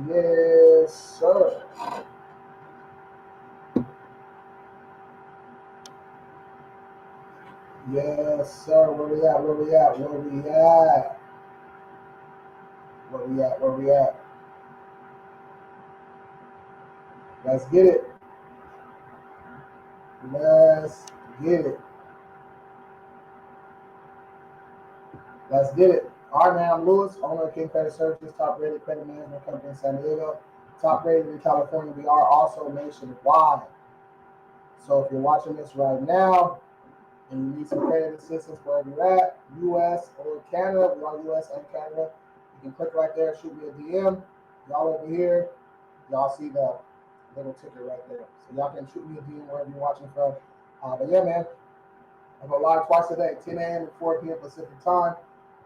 Yes, sir. Yes, sir. Where we at? Where we at? Where we at? Where we at? Where we at? Let's get it. Let's get it. Let's get it. All right, man. I'm Lewis, owner of King Credit Services, top rated credit management company in San Diego, top rated in California. We are also nationwide. So if you're watching this right now and you need some credit assistance wherever you're at, US or Canada, we are US and Canada, you can click right there, shoot me a DM. Y'all over here, y'all see the little ticket right there. So y'all can shoot me a DM wherever you're watching from. But yeah, man, I go live twice a day, 10 a.m. and 4 p.m. Pacific time.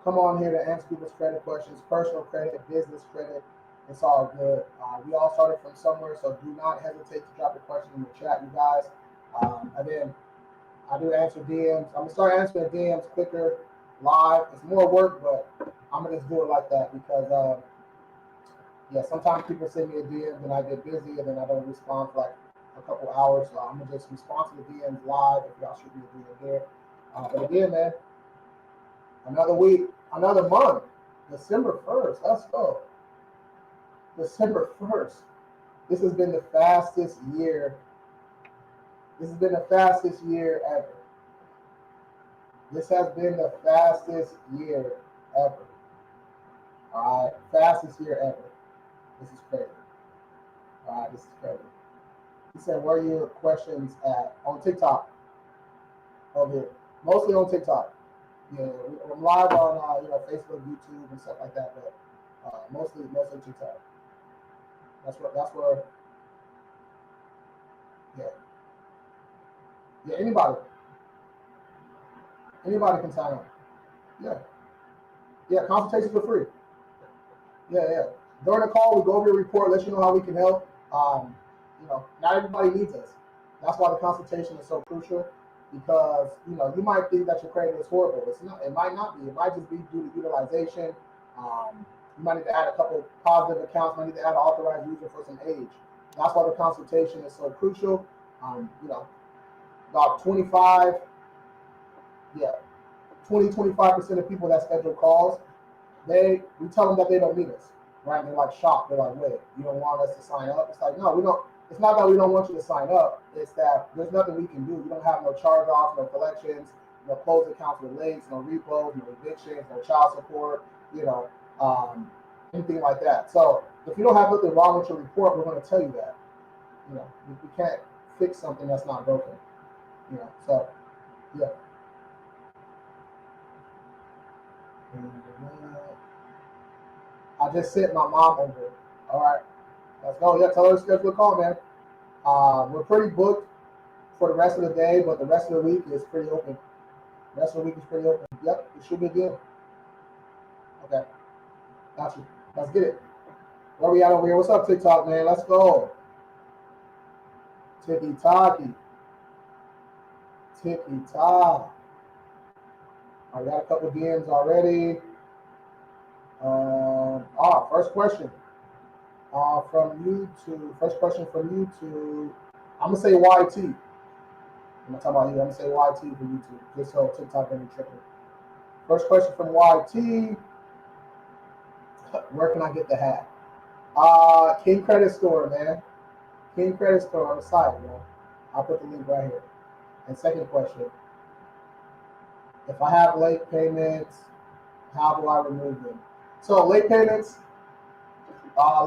Come on here to answer people's credit questions, personal credit, business credit. It's all good. We all started from somewhere, so do not hesitate to drop a question in the chat, you guys. And then I do answer DMs. I'm gonna start answering DMs quicker live. It's more work, but I'm gonna just do it like that because yeah, sometimes people send me a DM and I get busy and then I don't respond for like a couple hours. So I'm gonna just respond to the DMs live if y'all shoot me a DM here. But again, man, another week, another month, December 1st. Let's go. December 1st. This has been the fastest year. This has been the fastest year ever. This has been the fastest year ever. All right, fastest year ever. This is crazy. All right, this is crazy. He said, "Where are your questions at on TikTok?" Over here, mostly on TikTok. Yeah, I'm live on Facebook, YouTube, and stuff like that, but mostly TikTok. That's where. Yeah, yeah. Anybody can sign up. Yeah, yeah. Consultations are free. Yeah, yeah. During the call, we go over your report, let you know how we can help. Not everybody needs us. That's why the consultation is so crucial because you might think that your credit is horrible. It's not. It might not be. It might just be due to utilization. You might need to add a couple positive accounts. Might need to add an authorized user for some age. That's why the consultation is so crucial. About 25, yeah, 25% of people that schedule calls, we tell them that they don't need us, right? They're like shocked. They're like, wait, you don't want us to sign up? It's like, no, we don't. It's not that we don't want you to sign up. It's that there's nothing we can do. You don't have no charge-offs, no collections, no closed accounts with links, no repos, no evictions, no child support, um, anything like that. So if you don't have nothing wrong with your report, we're going to tell you that. We can't fix something that's not broken. So yeah. I just sent my mom over. All right, let's go. Yeah, tell her to schedule a call, man. We're pretty booked for the rest of the day, but the rest of the week is pretty open. The rest of the week is pretty open. Yep, it should be good. Okay, got you. Let's get it. Where we at over here? What's up, TikTok, man? Let's go. Tiki Taki. Tiki Talk. I got a couple DMs already. First question from YouTube. First question from YouTube. I'm gonna say YT. I'm gonna talk about you. I'm gonna say YT for YouTube, just so TikTok ain't tripping. First question from YT. Where can I get the hat? King Credit Store, man. King Credit Store on the site, man. I'll put the link right here. And second question. If I have late payments, how do I remove them? So late payments are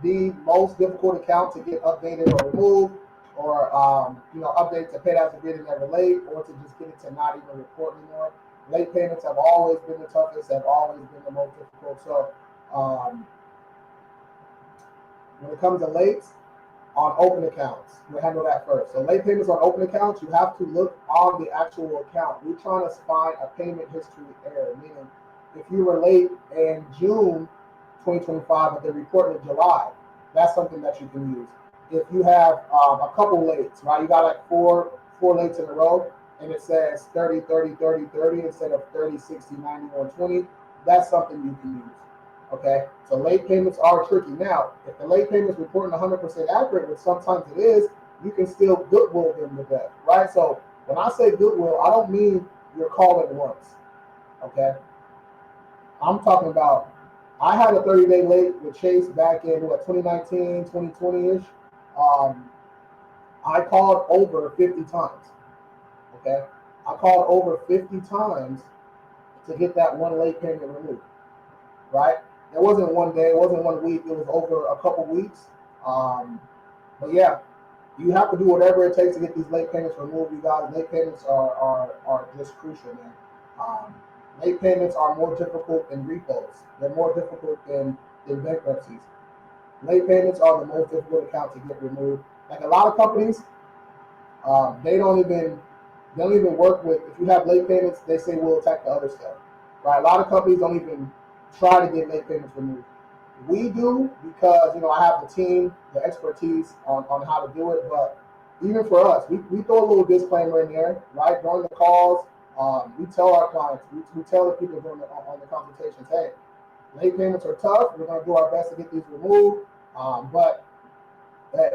the most difficult account to get updated or removed, or update to pay as if it never late, or to just get it to not even report anymore. Late payments have always been the toughest, have always been the most difficult. So when it comes to late on open accounts, we'll handle that first. So late payments on open accounts, you have to look on the actual account. We're trying to find a payment history error, meaning if you were late in June 2025 but they're reporting in July, that's something that you can use. If you have a couple lates, right? You got like four lates in a row and it says 30, 30, 30, 30 instead of 30, 60, 90, 120, that's something you can use. Okay, so late payments are tricky. Now, if the late payment's reporting 100% accurate, which sometimes it is, you can still goodwill them to death, right? So when I say goodwill, I don't mean you're calling once. Okay, I'm talking about I had a 30-day late with Chase back in 2019, 2020-ish. Um, I called over 50 times. Okay, I called over 50 times to get that one late payment removed. Right? It wasn't one day, it wasn't 1 week, it was over a couple weeks. Um, but yeah, you have to do whatever it takes to get these late payments removed, you guys. Late payments are just crucial, man. Um, Late payments are more difficult than repos. They're more difficult than bankruptcies. Late payments are the most difficult account to get removed. Like a lot of companies, they don't even work with. If you have late payments, they say we'll attack the other stuff. Right? A lot of companies don't even try to get late payments removed. We do because I have the team, the expertise on how to do it. But even for us, we throw a little disclaimer in there, right? During the calls, we tell our clients, we tell the people on the consultations, hey, late payments are tough. We're going to do our best to get these removed. But hey,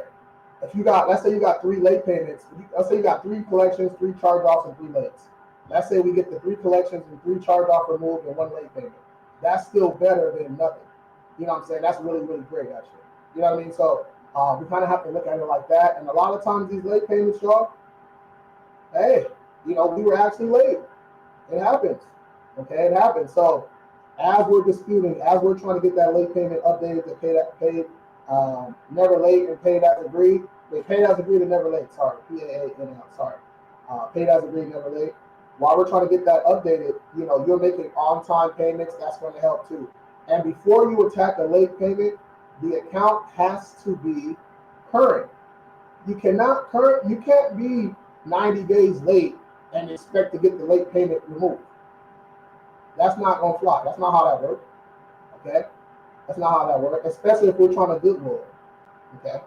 if you got, let's say you got 3 late payments, let's say you got 3 collections, 3 charge-offs, and 3 lates. Let's say we get the 3 collections and 3 charge-off removed and 1 late payment. That's still better than nothing. You know what I'm saying? That's really, really great, actually. You know what I mean? So we kind of have to look at it like that. And a lot of times these late payments, y'all, hey, we were actually late. It happens. Okay, it happens. So as we're disputing, as we're trying to get that late payment updated to paid never late and paid as agreed. Wait, paid as agreed and never late. Sorry, PAANL. Sorry, paid as agreed, never late. While we're trying to get that updated, you're making on-time payments. That's going to help too. And before you attack a late payment, the account has to be current. You can't be 90 days late and expect to get the late payment removed. That's not going to fly. That's not how that works. Okay? That's not how that works, especially if we're trying to goodwill. Okay?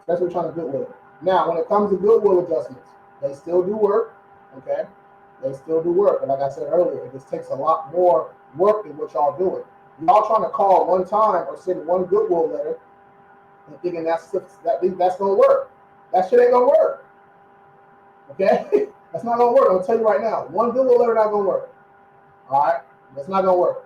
Especially if we're trying to goodwill. Now, when it comes to goodwill adjustments, they still do work. Okay? They still do work. And like I said earlier, it just takes a lot more work than what y'all doing. Y'all trying to call one time or send one goodwill letter and thinking that's going to work. That shit ain't going to work. Okay? That's not going to work. I'll tell you right now. One goodwill letter not going to work. All right? That's not going to work.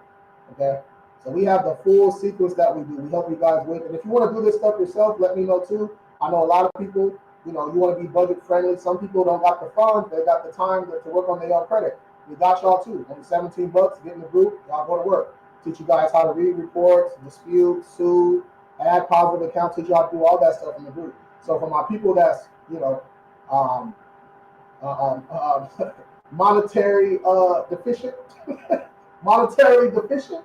Okay? So we have the full sequence that we do. We help you guys with. And if you want to do this stuff yourself, let me know too. I know a lot of people, you want to be budget friendly. Some people don't got the funds. They got the time to work on their own credit. We got y'all too. Only $17. Get in the group. Y'all go to work. Teach you guys how to read reports, dispute, sue, add positive accounts. Teach y'all to do all that stuff in the group. So for my people that's, monetary deficient, monetarily deficient,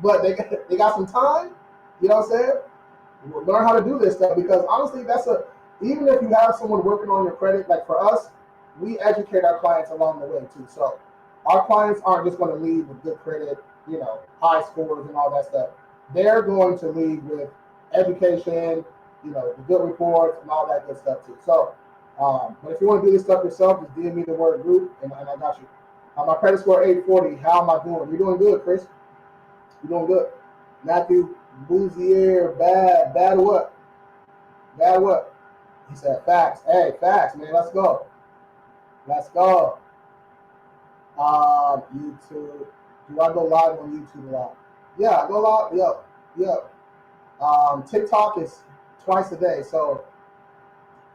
but they got some time, you know what I'm saying? Learn how to do this stuff, because honestly, even if you have someone working on your credit, like for us, we educate our clients along the way too. So our clients aren't just going to leave with good credit, high scores and all that stuff. They're going to leave with education, the good reports and all that good stuff too. So, but if you want to do this stuff yourself, just DM me the word group and I got you. My credit score 840. How am I doing? You're doing good, Chris. You're doing good. Matthew Bouzier, bad what? Bad what? He said facts. Hey, facts, man. Let's go. Let's go. YouTube. Do I go live on YouTube a lot? Yeah, I go live. Yep. TikTok is twice a day. So,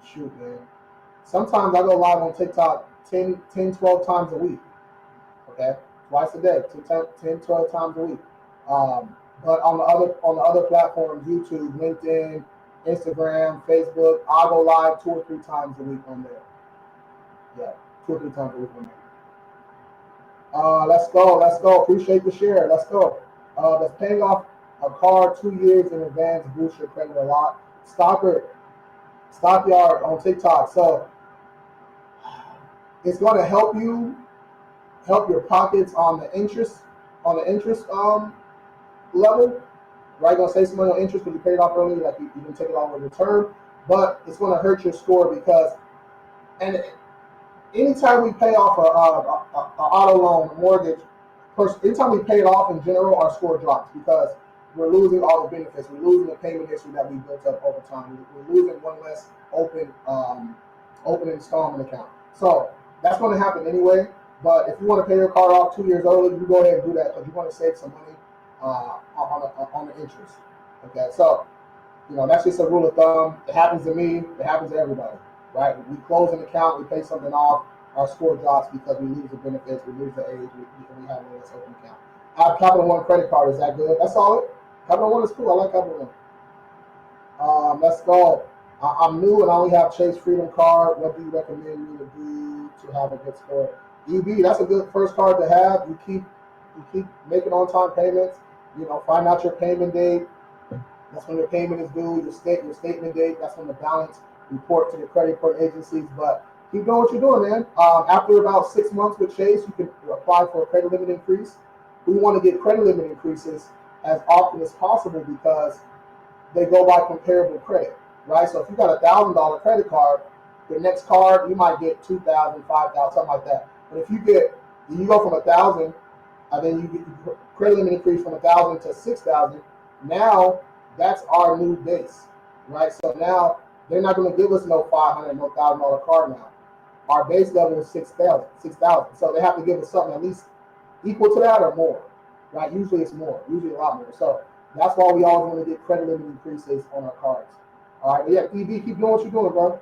shoot, man. Sometimes I go live on TikTok 10, 12 times a week. Okay? Twice a day. 10, 12 times a week. But on the other platforms, YouTube, LinkedIn, Instagram, Facebook, I'll go live 2 or 3 times a week on there. Yeah, 2 or 3 times a week on there. Let's go. Appreciate the share. Let's go. Does paying off a car 2 years in advance boost your credit a lot? Stockyard on TikTok. So it's going to help your pockets on the interest level, right? Gonna save some money on interest because you paid off early, like you can take it off with your term, but it's gonna hurt your score because, and anytime we pay off a auto loan, a mortgage, anytime we pay it off in general, our score drops because we're losing all the benefits. We're losing the payment history that we built up over time. We're losing one less open installment account. So that's going to happen anyway. But if you want to pay your card off 2 years early, you go ahead and do that because you want to save some money on the interest. Okay, so that's just a rule of thumb. It happens to me. It happens to everybody, right? We close an account, we pay something off, our score drops because we lose the benefits, we lose the age, we have a less open account. I have Capital One credit card. Is that good? That's solid. Capital One is cool. I like Capital One. Let's go. I'm new and I only have Chase Freedom card. What do you recommend me to do to have a good score? EB, that's a good first card to have. You keep making on-time payments. Find out your payment date. That's when your payment is due. Your statement date. That's when the balance report to the credit report agencies. But keep doing what you're doing, man. After about 6 months with Chase, you can apply for a credit limit increase. We want to get credit limit increases as often as possible because they go by comparable credit, right? So if you got $1,000 credit card, the next card you might get $2,000, $5,000, something like that. But if you go from 1,000, and then you get credit limit increase from 1,000 to 6,000. Now that's our new base, right? So now they're not going to give us no $500, no $1,000 card now. Our base level is 6,000. So they have to give us something at least equal to that or more, right? Usually it's more, usually a lot more. So that's why we always want to get credit limit increases on our cards. All right, but yeah, EB, keep doing what you're doing, bro.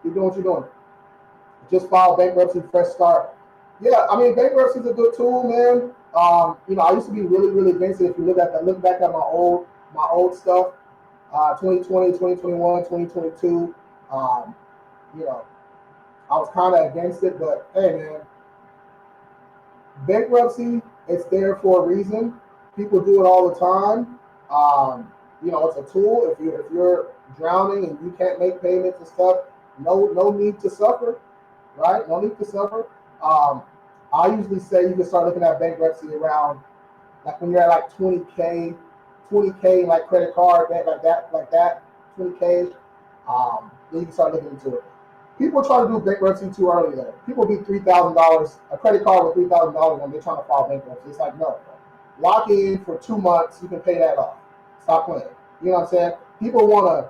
Keep doing what you're doing. Just file bankruptcy, fresh start. Yeah, I mean, bankruptcy is a good tool, man. I used to be really, really against it. If you look back at my old stuff, 2020, 2021, 2022, I was kind of against it, but hey, man, bankruptcy, it's there for a reason. People do it all the time. It's a tool. If you're drowning and you can't make payments and stuff, no need to suffer, right? No need to suffer. I usually say you can start looking at bankruptcy around like when you're at like 20K like credit card, like that, 20K. Then you can start looking into it. People try to do bankruptcy too early though. People beat $3,000, a credit card with $3,000 when they're trying to file bankruptcy. It's like, no, lock in for 2 months, you can pay that off. Stop playing. You know what I'm saying? People want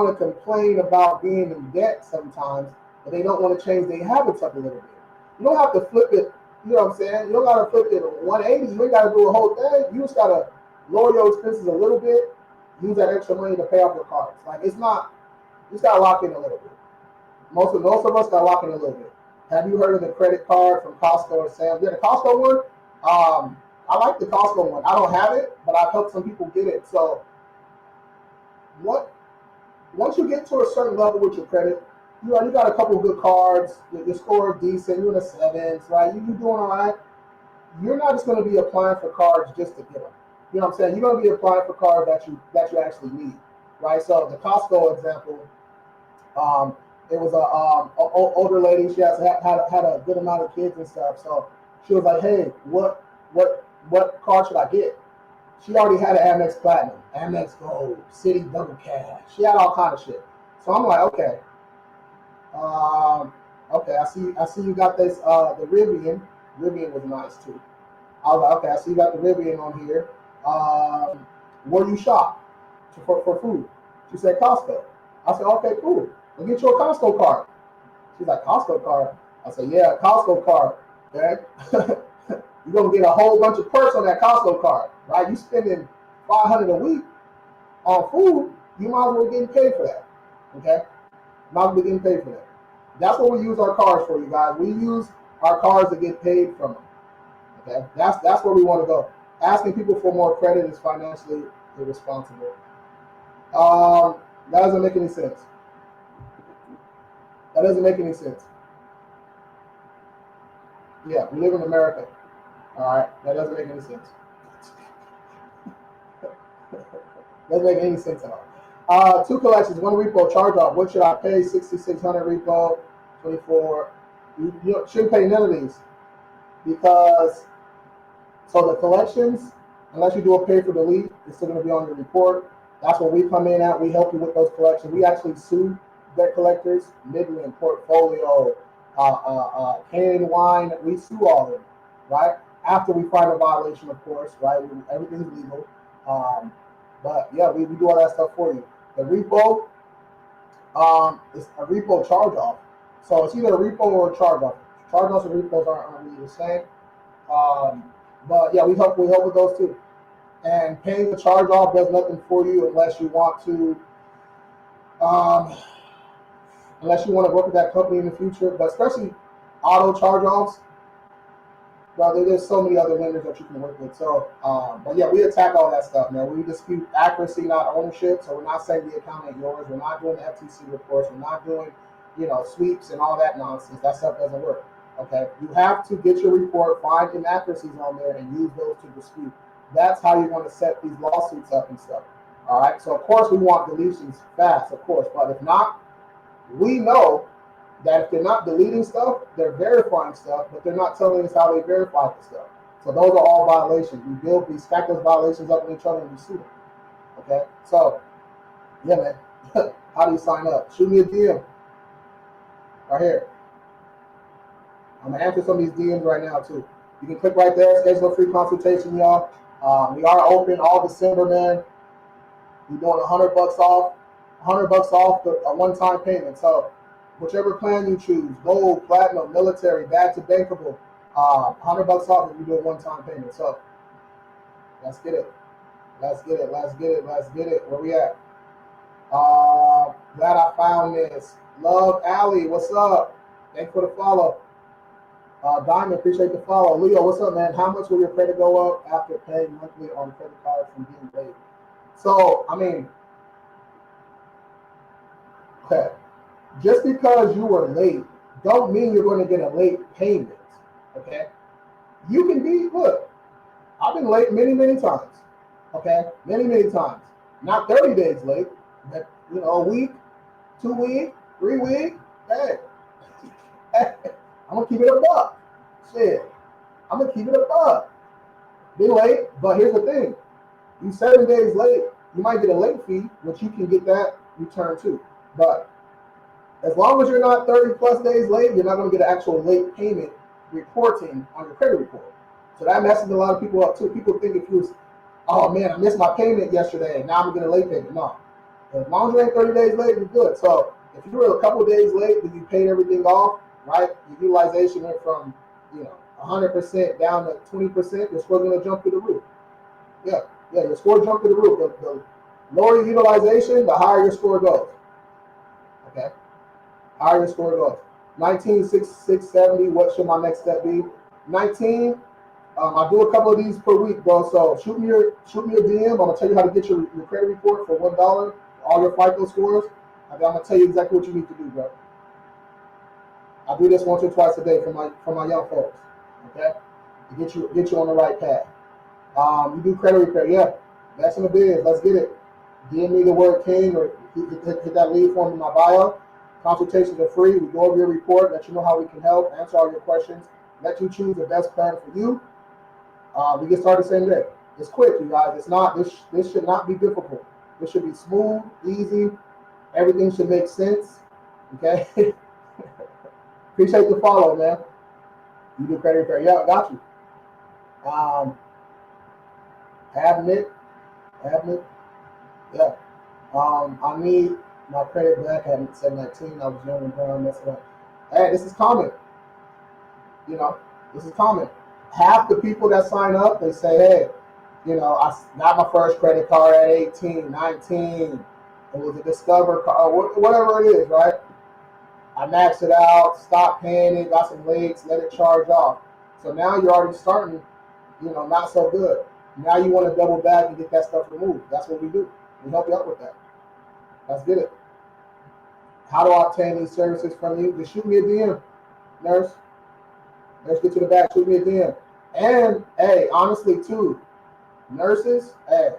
to complain about being in debt sometimes, but they don't want to change their habits up a little bit. You don't have to flip it, you know what I'm saying? You don't got to flip it 180. You ain't got to do a whole thing. You just got to lower your expenses a little bit, use that extra money to pay off your cards. Like, it's not, you just got to lock in a little bit. Most of us got to lock in a little bit. Have you heard of the credit card from Costco or Sam's? Yeah, the Costco one, I like the Costco one. I don't have it, but I've helped some people get it. So once you get to a certain level with your credit, you got a couple of good cards, your score is decent, you're in the sevens, right? You're doing all right. You're not just going to be applying for cards just to get them. You know what I'm saying? You're going to be applying for cards that you actually need, right? So the Costco example, it was a older lady. She had a good amount of kids and stuff. So she was like, hey, what card should I get? She already had an Amex Platinum, Amex Gold, Citi Double Cash. She had all kind of shit. So I'm like, okay. I see you got this, the Rivian. Rivian was nice too. I was like, okay, I see you got the Rivian on here. Where you shop for food? She said Costco. I said, okay, cool. I'll get you a Costco card. She's like, Costco card? I said, yeah, Costco card. Okay. You're gonna get a whole bunch of perks on that Costco card, right? You spending $500 a week on food, you might as well get paid for that. Okay? Might as well be getting paid for that. That's what we use our cards for, you guys. We use our cards to get paid from them. Okay? That's where we want to go. Asking people for more credit is financially irresponsible. That doesn't make any sense. That doesn't make any sense. Yeah, we live in America. All right, that doesn't make any sense. Doesn't make any sense at all. 2 collections, 1 repo charge off. What should I pay? 6,600 repo, 24. You shouldn't pay none of these because the collections, unless you do a pay for delete, it's still going to be on your report. That's where we come in at. We help you with those collections. We actually sue debt collectors, Midland, Portfolio, Canadian wine, we sue all of them, right? After we find a violation, of course, right? Everything's legal. Um, but yeah, we do all that stuff for you. The repo is a repo charge off. So it's either a repo or a charge off. Charge offs and repos aren't really the same. Um, but yeah, we help with those too. And paying the charge off does nothing for you unless you want to um, work with that company in the future. But especially auto charge offs, well, there's so many other lenders that you can work with. So, but yeah, we attack all that stuff, man. We dispute accuracy, not ownership. So we're not saying the account ain't yours. We're not doing the FTC reports. We're not doing, sweeps and all that nonsense. That stuff doesn't work. Okay, you have to get your report, find inaccuracies on there, and use those to dispute. That's how you're going to set these lawsuits up and stuff. All right. So of course we want deletions fast, of course, but if not, we know that if they're not deleting stuff, they're verifying stuff, but they're not telling us how they verified the stuff. So those are all violations. We stack those violations up in each other and we sue them. Okay? So, yeah, man. How do you sign up? Shoot me a DM right here. I'm gonna answer some of these DMs right now too. You can click right there, schedule a free consultation, y'all. We are open all December, man. We're doing $100 off, a one-time payment. So whichever plan you choose, gold, platinum, military, back to bankable, $100 off if you do a one-time payment. So let's get it. Let's get it. Let's get it. Let's get it. Where we at? Glad I found this. Love Alley, what's up? Thanks for the follow. Diamond, appreciate the follow. Leo, what's up, man? How much will your credit go up after paying monthly on credit cards from being late? So, I mean, okay, just because you were late don't mean you're going to get a late payment, okay? You can be, look, I've been late many, many times, okay? Many, many times. Not 30 days late, but, a week, 2 weeks, 3 weeks, hey, I'm going to keep it a buck. Shit, I'm going to keep it a buck. Been late, but here's the thing. You 7 days late, you might get a late fee, which you can get that returned too. But as long as you're not 30 plus days late, you're not going to get an actual late payment reporting on your credit report. So that messes a lot of people up too. People think if you, oh man, I missed my payment yesterday, now I'm getting a late payment. No. As long as you ain't 30 days late, you're good. So if you were a couple days late, then you paid everything off, right? Your utilization went from 100% down to 20%, your score's going to jump to the roof. Yeah, your score jumped to the roof. The lower your utilization, the higher your score goes. Okay? Higher your score goes. 19, 670, what should my next step be? 19, I do a couple of these per week, bro. So shoot me a DM. I'm going to tell you how to get your credit report for $1, all your FICO scores. And then I'm going to tell you exactly what you need to do, bro. I do this once or twice a day for my young folks. Okay? To get you on the right path. You do credit repair, yeah. That's in the biz. Let's get it. DM me the word King or hit that lead form in my bio. Consultations are free. We go over your report, let you know how we can help, answer all your questions, let you choose the best plan for you. We get started the same day. It's quick, you guys. It's not. This should not be difficult. This should be smooth, easy. Everything should make sense. Okay. Appreciate the follow, man. You do credit repair, yeah. I got you. Admit, yeah. I need my credit back at 719. I was young and dumb, messing up. Hey, this is common. This is common. Half the people that sign up, they say, hey, I got my first credit card at 18, 19. It was a Discover card, whatever it is, right? I maxed it out, stopped paying it, got some legs, let it charge off. So now you're already starting, not so good. Now you want to double back and get that stuff removed. That's what we do. We help you out with that. Let's get it. How do I obtain these services from you? Just shoot me a DM, nurse. Let's get to the back. Shoot me a DM. And, hey, honestly, too, nurses, hey,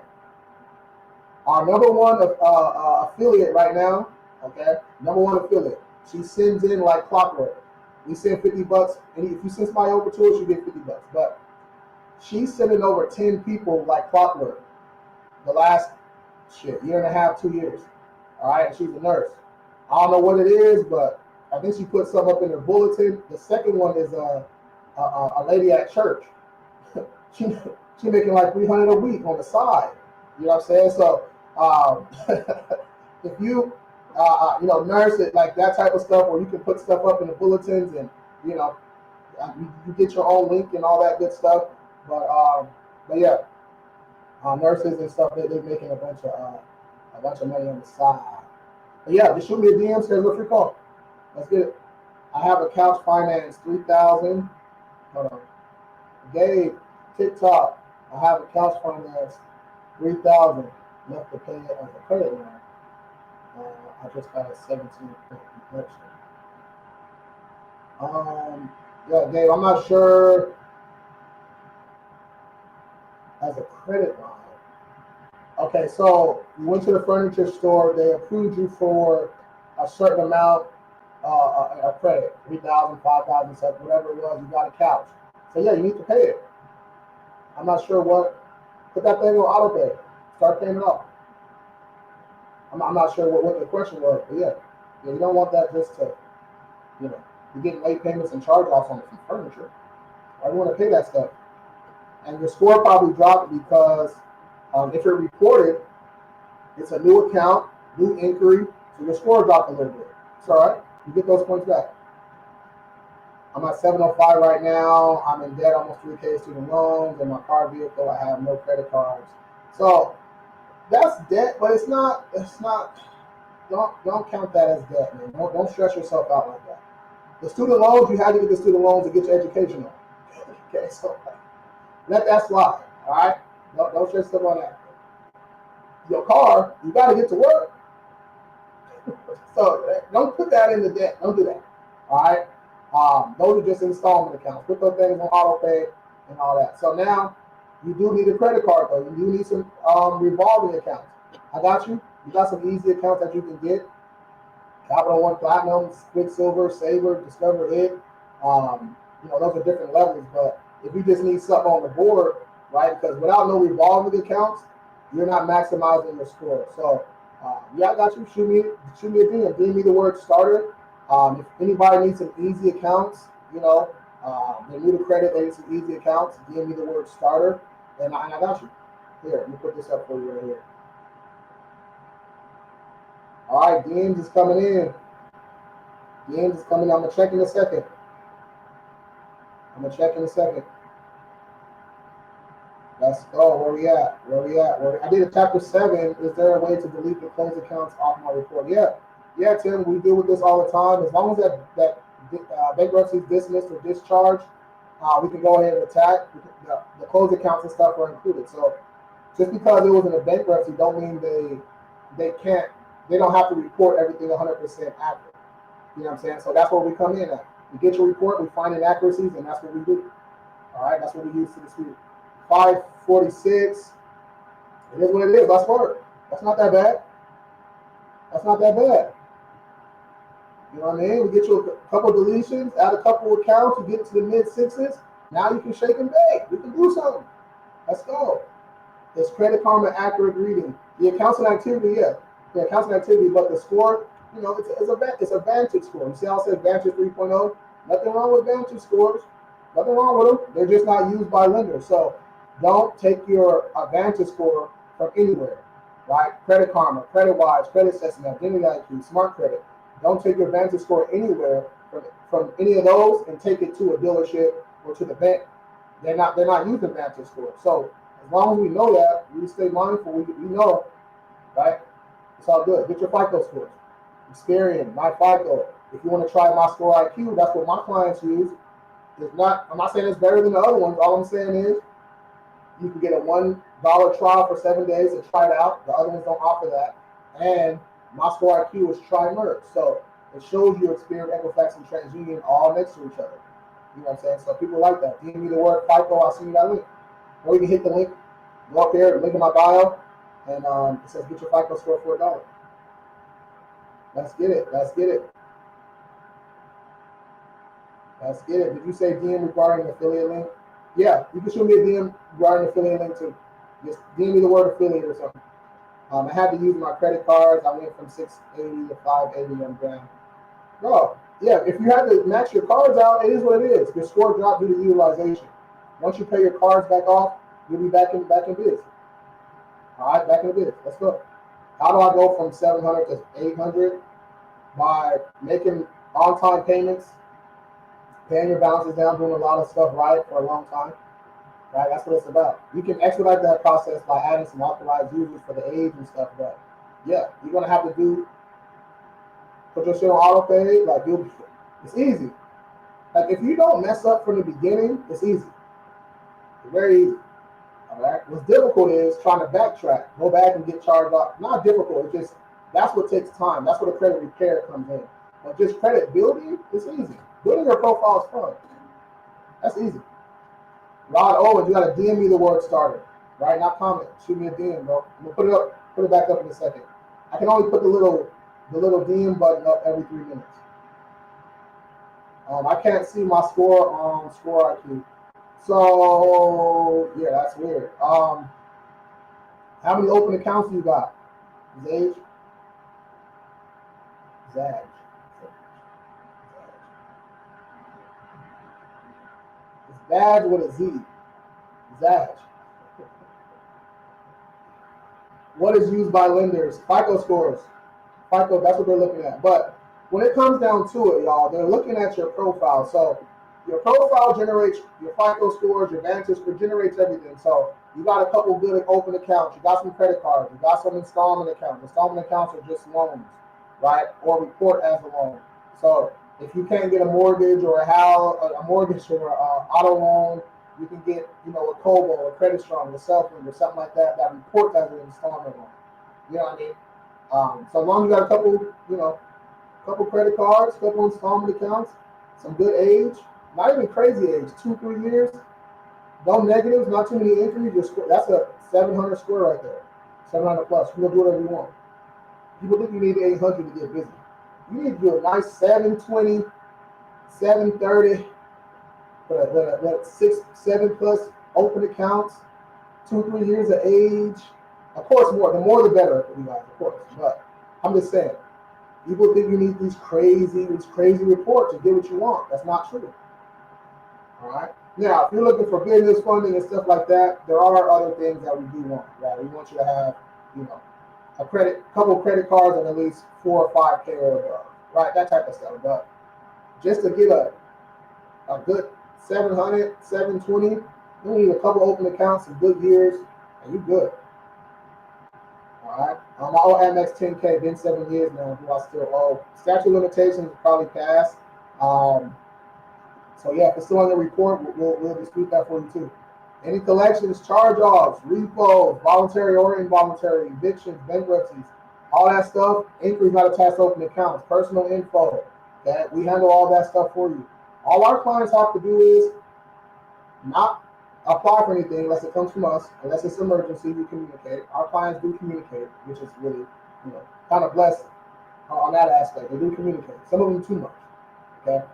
our number one affiliate right now, okay, number one affiliate, she sends in like clockwork. We send $50, and if you send somebody over to us, you get $50. But she's sending over 10 people like clockwork the last year and a half, 2 years. All right, and she's a nurse. I don't know what it is, but I think she put some up in her bulletin. The second one is a lady at church. she she making like 300 a week on the side. You know what I'm saying? So if you nurse it like that type of stuff, or you can put stuff up in the bulletins, and you know you get your own link and all that good stuff. But yeah, nurses and stuff they're making a bunch of money on the side. But yeah, just shoot me a DM, schedule a free call. Let's get it. I have a couch finance 3,000. Hold on. Gabe, TikTok. I have a couch finance 3,000 left to pay it as a credit line. I just got a 17% deduction. Yeah, Gabe, I'm not sure as a credit line. Okay, so you went to the furniture store. They approved you for a certain amount of credit, 3,000, 5,000, whatever it was. You got a couch. So yeah, you need to pay it. I'm not sure what. Put that thing on auto pay. Start paying it off. I'm not sure what the question was, but yeah, you don't want that just to, you're getting late payments and charge-offs on some furniture. I want to pay that stuff. And your score probably dropped because if you're reported, it's a new account, new inquiry, so your score dropped a little bit. It's all right. You get those points back. I'm at 705 right now. I'm in debt almost 3K student loans, and my car vehicle, I have no credit cards. So that's debt, but it's not. Don't count that as debt, man. Don't stress yourself out like that. The student loans, you had to get the student loans to get your education on. Okay, so let that slide. All right, don't stress yourself on that. Your car, you got to get to work. So don't put that in the debt. Don't do that. All right. Those are just installment accounts. Put those things on auto pay and all that. So now you do need a credit card though. You do need some revolving accounts. I got you. You got some easy accounts that you can get. Capital One Platinum, Quicksilver, Saver, Discover It. Those are different levels. But if you just need something on the board, right? Because without no revolving accounts, you're not maximizing your score. So yeah, I got you. Shoot me a DM. Give me the word starter. If anybody needs some easy accounts, they need a credit, they need some easy accounts, give me the word starter, and I got you. Here, let me put this up for you right here. All right, DMs is coming in. DMs is coming in. I'm going to check in a second. Let's go. Where we at? I did a chapter 7. Is there a way to delete the closed accounts off my report? Yeah, Tim, we deal with this all the time. As long as that bankruptcy is dismissed or discharged, we can go ahead and attack. The closed accounts and stuff are included. So just because it was in a bankruptcy don't mean they don't have to report everything 100% accurate. You know what I'm saying? So that's where we come in at. We get your report, we find inaccuracies, and that's what we do. All right, that's what we use to dispute. 546. It is what it is. That's work. That's not that bad. You know what I mean? We get you a couple deletions, add a couple accounts, you get to the mid-6s. Now you can shake and bake. We can do something. Let's go. Is Credit Karma accurate reading? The accounts and activity, yeah. The accounts and activity, but the score, it's a Vantage score. You see how it says Vantage 3.0? Nothing wrong with Vantage scores. Nothing wrong with them. They're just not used by lenders. So don't take your Vantage score from anywhere, right? Credit Karma, CreditWise, Credit Assessment, Identity IQ, Smart Credit. Don't take your Vantage score anywhere from any of those and take it to a dealership or to the bank. They're not using Vantage score. So as long as we know that, we stay mindful. We know, right? It's all good. Get your FICO scores. Experian, my FICO. If you want to try my score IQ, that's what my clients use. I'm not saying it's better than the other ones. All I'm saying is you can get a $1 trial for 7 days and try it out. The other ones don't offer that. And my score IQ is tri-merge. So it shows you Experian, Equifax, and TransUnion all next to each other. You know what I'm saying? So people like that. Give me the word FICO, I'll send you that link. Or you can hit the link, go up there, link in my bio, and it says get your FICO score for $1. Let's get it. Did you say DM regarding affiliate link? Yeah, you can shoot me a DM regarding affiliate link too. Just DM me the word affiliate or something. I had to use my credit cards. I went from 680 to 580 on down. Bro, Yeah, if you have to max your cards out, it is what it is. Your score dropped due to utilization. Once you pay your cards back off, you'll be back in biz. All right, back in the biz. Let's go. How do I go from 700 to 800? By making on-time payments, paying your balances down, doing a lot of stuff right for a long time. Right, that's what it's about. You can expedite that process by adding some authorized users for the age and stuff. But yeah, you're gonna have to put your shit on auto pay. It's easy. Like if you don't mess up from the beginning, it's easy. It's very easy. All right. What's difficult is trying to backtrack, go back and get charged off. Not difficult. It's just that's what takes time. That's where the credit repair comes in. But just credit building is easy. Building your profile is fun. That's easy. Rod Owens, you gotta DM me the word starter. Right? Not comment. Shoot me a DM, bro. I'm gonna put it back up in a second. I can only put the little DM button up every 3 minutes. I can't see my score on Score IQ. So yeah, that's weird. How many open accounts do you got? Zage? Zag. It's Zag with a Z. Zag. What is used by lenders? FICO scores. FICO, that's what they're looking at. But when it comes down to it, y'all, they're looking at your profile. So your profile generates your FICO scores, your Vantage score generates everything. So you got a couple good open accounts. You got some credit cards. You got some installment accounts. Installment accounts are just loans, right? Or report as a loan. So if you can't get a mortgage or a mortgage or an auto loan, you can get, a Kobo, a Credit Strong, a Selflink, or something like that reports as an installment loan. You know what I mean? So as long as you got a couple credit cards, couple installment accounts, some good age, not even crazy age, 2-3 years, no negatives, not too many injuries. That's a 700 score right there, 700 plus. You can do whatever you want. People think you need 800 to get busy. You need to do a nice 720, 730, but 6-7 plus open accounts, 2-3 years of age. Of course, more. The more, the better for you guys, of course. But I'm just saying, people think you need these crazy reports to get what you want. That's not true. All right. Now, if you're looking for business funding and stuff like that, there are other things that we do want. Right. We want you to have, a couple credit cards and at least 4 or 5K or above. Right. That type of stuff. But just to get a good 700, 720, you need a couple open accounts, some good years, and you're good. All right. My old Amex 10K, been 7 years now. Do I still owe? Statute of limitations probably passed. So yeah, if it's still on the report, we'll dispute that for you too. Any collections, charge-offs, repos, voluntary or involuntary, evictions, bankruptcies, all that stuff, inquiries not attached to open accounts, personal info, that we handle all that stuff for you. All our clients have to do is not apply for anything unless it comes from us, unless it's an emergency, we communicate. Our clients do communicate, which is really, kind of blessed on that aspect. They do communicate. Some of them too much. Okay?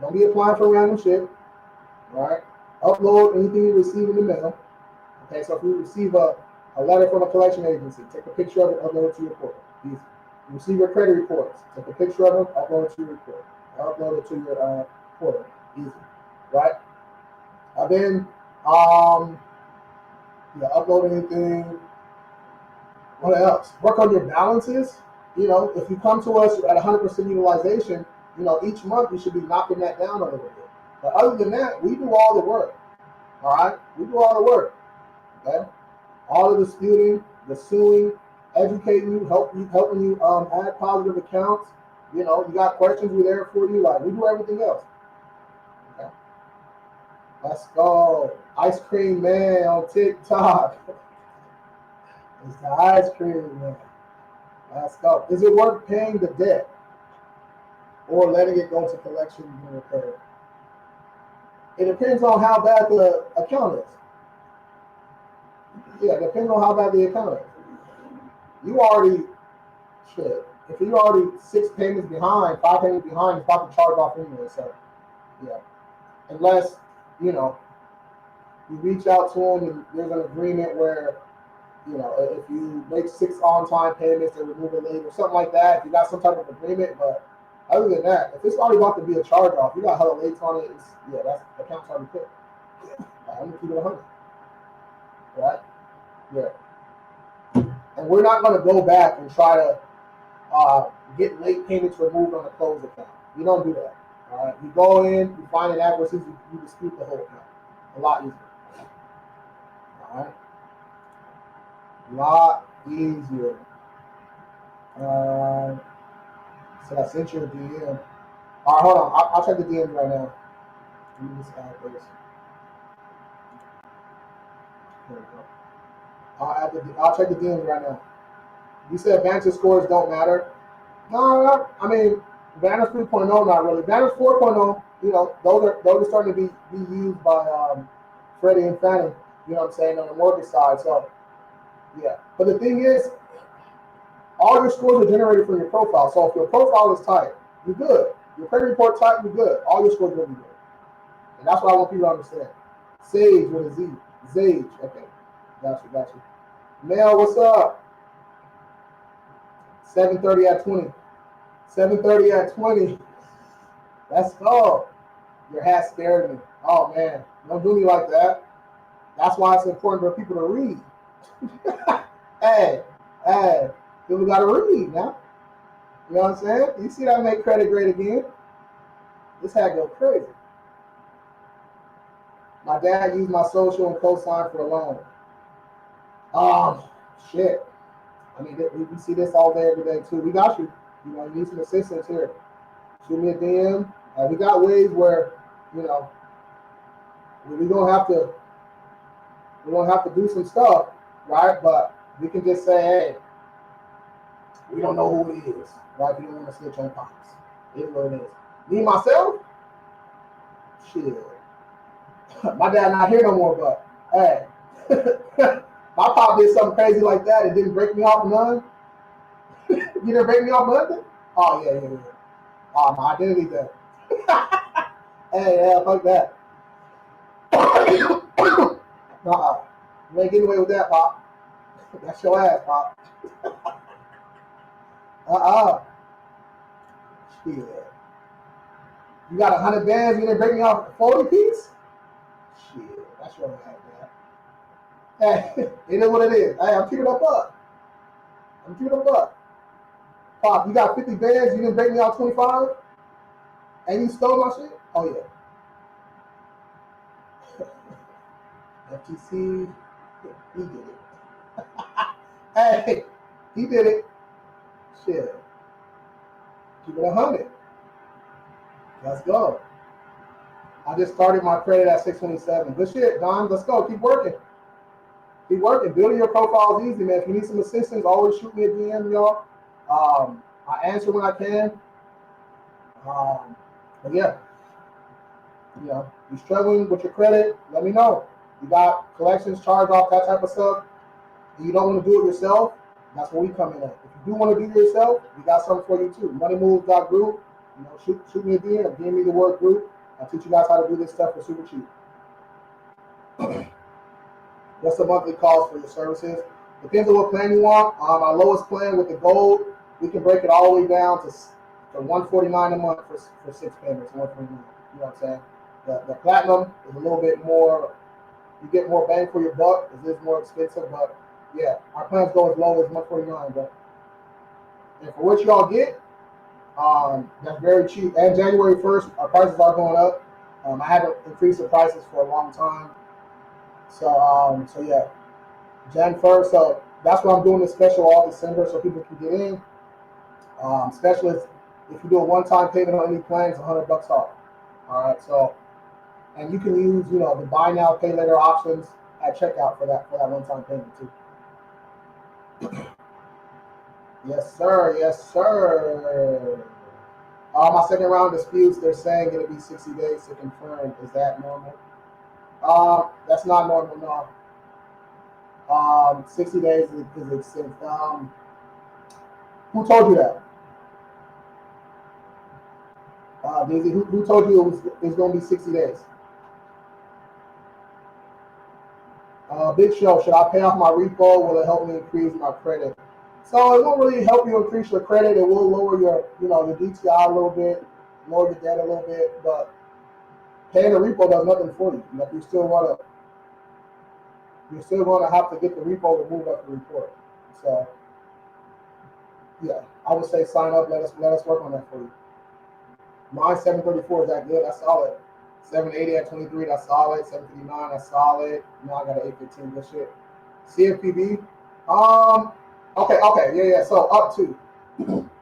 Don't be applying for random shit. All right? Upload anything you receive in the mail. Okay, so if you receive a letter from a collection agency, take a picture of it, upload it to your portal. Easy. You receive your credit reports, take a picture of them, upload it to your report. Upload it to your portal. Easy. Right? Then upload anything. What else? Work on your balances. If you come to us at 100% utilization, each month you should be knocking that down a little bit. But other than that, we do all the work. All right? We do all the work. Okay? All the disputing, the suing, educating you, helping you add positive accounts. You got questions, we're there for you. Like we do everything else. Okay? Let's go. Ice Cream Man on TikTok. It's the Ice Cream Man. Let's go. Is it worth paying the debt or letting it go to collection and repair? It depends on how bad the account is. Yeah, it depends on how bad the account is. You already should. If you're already 6 payments behind, 5 payments behind, it's about to charge off anyway. So, yeah. Unless, you reach out to them and there's an agreement where, if you make 6 on-time payments, they remove it later, something like that. If you got some type of agreement, but Other than that, if it's already about to be a charge off, you got hella lates on it. That's the account's already put. I'm gonna keep it 100, right? Yeah. And we're not gonna go back and try to get late payments removed on the closed account. You don't do that. All right. You go in, you find inaccuracies, you dispute the whole account. A lot easier. All right. A lot easier. So I sent you a DM. All right, hold on. I'll check the DMs right now. Let me just add this. There we go. I'll check the DMs right now. You said Vantage scores don't matter. No, I mean Vantage 3.0 not really. Vantage 4.0, those are starting to be used by Freddie and Fannie. You know what I'm saying, on the mortgage side. So yeah. But the thing is, all your scores are generated from your profile. So if your profile is tight, you're good. Your credit report tight, you're good. All your scores will be good. And that's what I want people to understand. Sage with a Z. Zage. Okay. Got you. Mel, what's up? 7:30 at 20. 7:30 at 20. Let's go. Your hat scared me. Oh man, don't do me like that. That's why it's important for people to read. hey, people gotta read now. You know what I'm saying? You see that make credit great again? This hat go crazy. My dad used my social and cosign for a loan. Shit. I mean, we see this all day, every day too. We got you. You need some assistance here. Shoot me a DM. We got ways where, we don't have to do some stuff, right? But we can just say, hey, we don't know who he is, right? We don't want to snitch on pops. It is what it is. Me myself, shit. My dad not here no more, but hey, my pop did something crazy like that. It didn't break me off none. You didn't break me off nothing? Oh yeah. Oh, my identity there. Hey, fuck that. You ain't getting away with that, Pop. That's your ass, Pop. Shit. You got 100 bands, you didn't break me off a 40 piece? Shit, that's your ass, man. Hey, it is what it is. Hey, I'm keeping up. Pop, you got 50 bands, you didn't break me off 25? And you stole my shit? Oh, yeah. FTC, he did it. Hey, he did it. Shit. Keep it 100. Let's go. I just started my credit at 627. Good shit, Don. Let's go. Keep working. Building your profile is easy, man. If you need some assistance, always shoot me a DM, y'all. I answer when I can. But yeah, you struggling with your credit, let me know. You got collections, charge off, that type of stuff, and you don't want to do it yourself, that's where we come in at. If you do want to do it yourself, we got something for you too. MoneyMoves.group. Shoot me a DM, give me the word group. I'll teach you guys how to do this stuff for super cheap. What's the monthly cost for your services? Depends on what plan you want. Our lowest plan with the gold, we can break it all the way down to $149 a month for 6 payments. $149. You know what I'm saying? The platinum is a little bit more. You get more bang for your buck. It is more expensive, but yeah, our plans go as low as $149. But and for what y'all get, that's very cheap. And January 1st, our prices are going up. I haven't increased the prices for a long time. So yeah, Jan 1st. So that's why I'm doing this special all December so people can get in. Special is if you do a one-time payment on any plan, it's $100 off. All right. So, and you can use the buy now, pay later options at checkout for that one-time payment too. Yes, sir. My second round disputes, they're saying it'll be 60 days to confirm. Is that normal? That's not normal, no. 60 days is extensive. Who told you that? Daisy, who told you it was going to be 60 days? Big Show, should I pay off my repo? Will it help me increase my credit? So it won't really help you increase your credit. It will lower your, your DTI a little bit, lower your debt a little bit, but paying a repo does nothing for you. Like you're still gonna have to get the repo removed off the report. So yeah, I would say sign up. Let us work on that for you. Mine 734 is that good? That's solid. 780 at 23, that's solid. 759, that's solid. Now I got an 815, good shit. CFPB, yeah. So up to,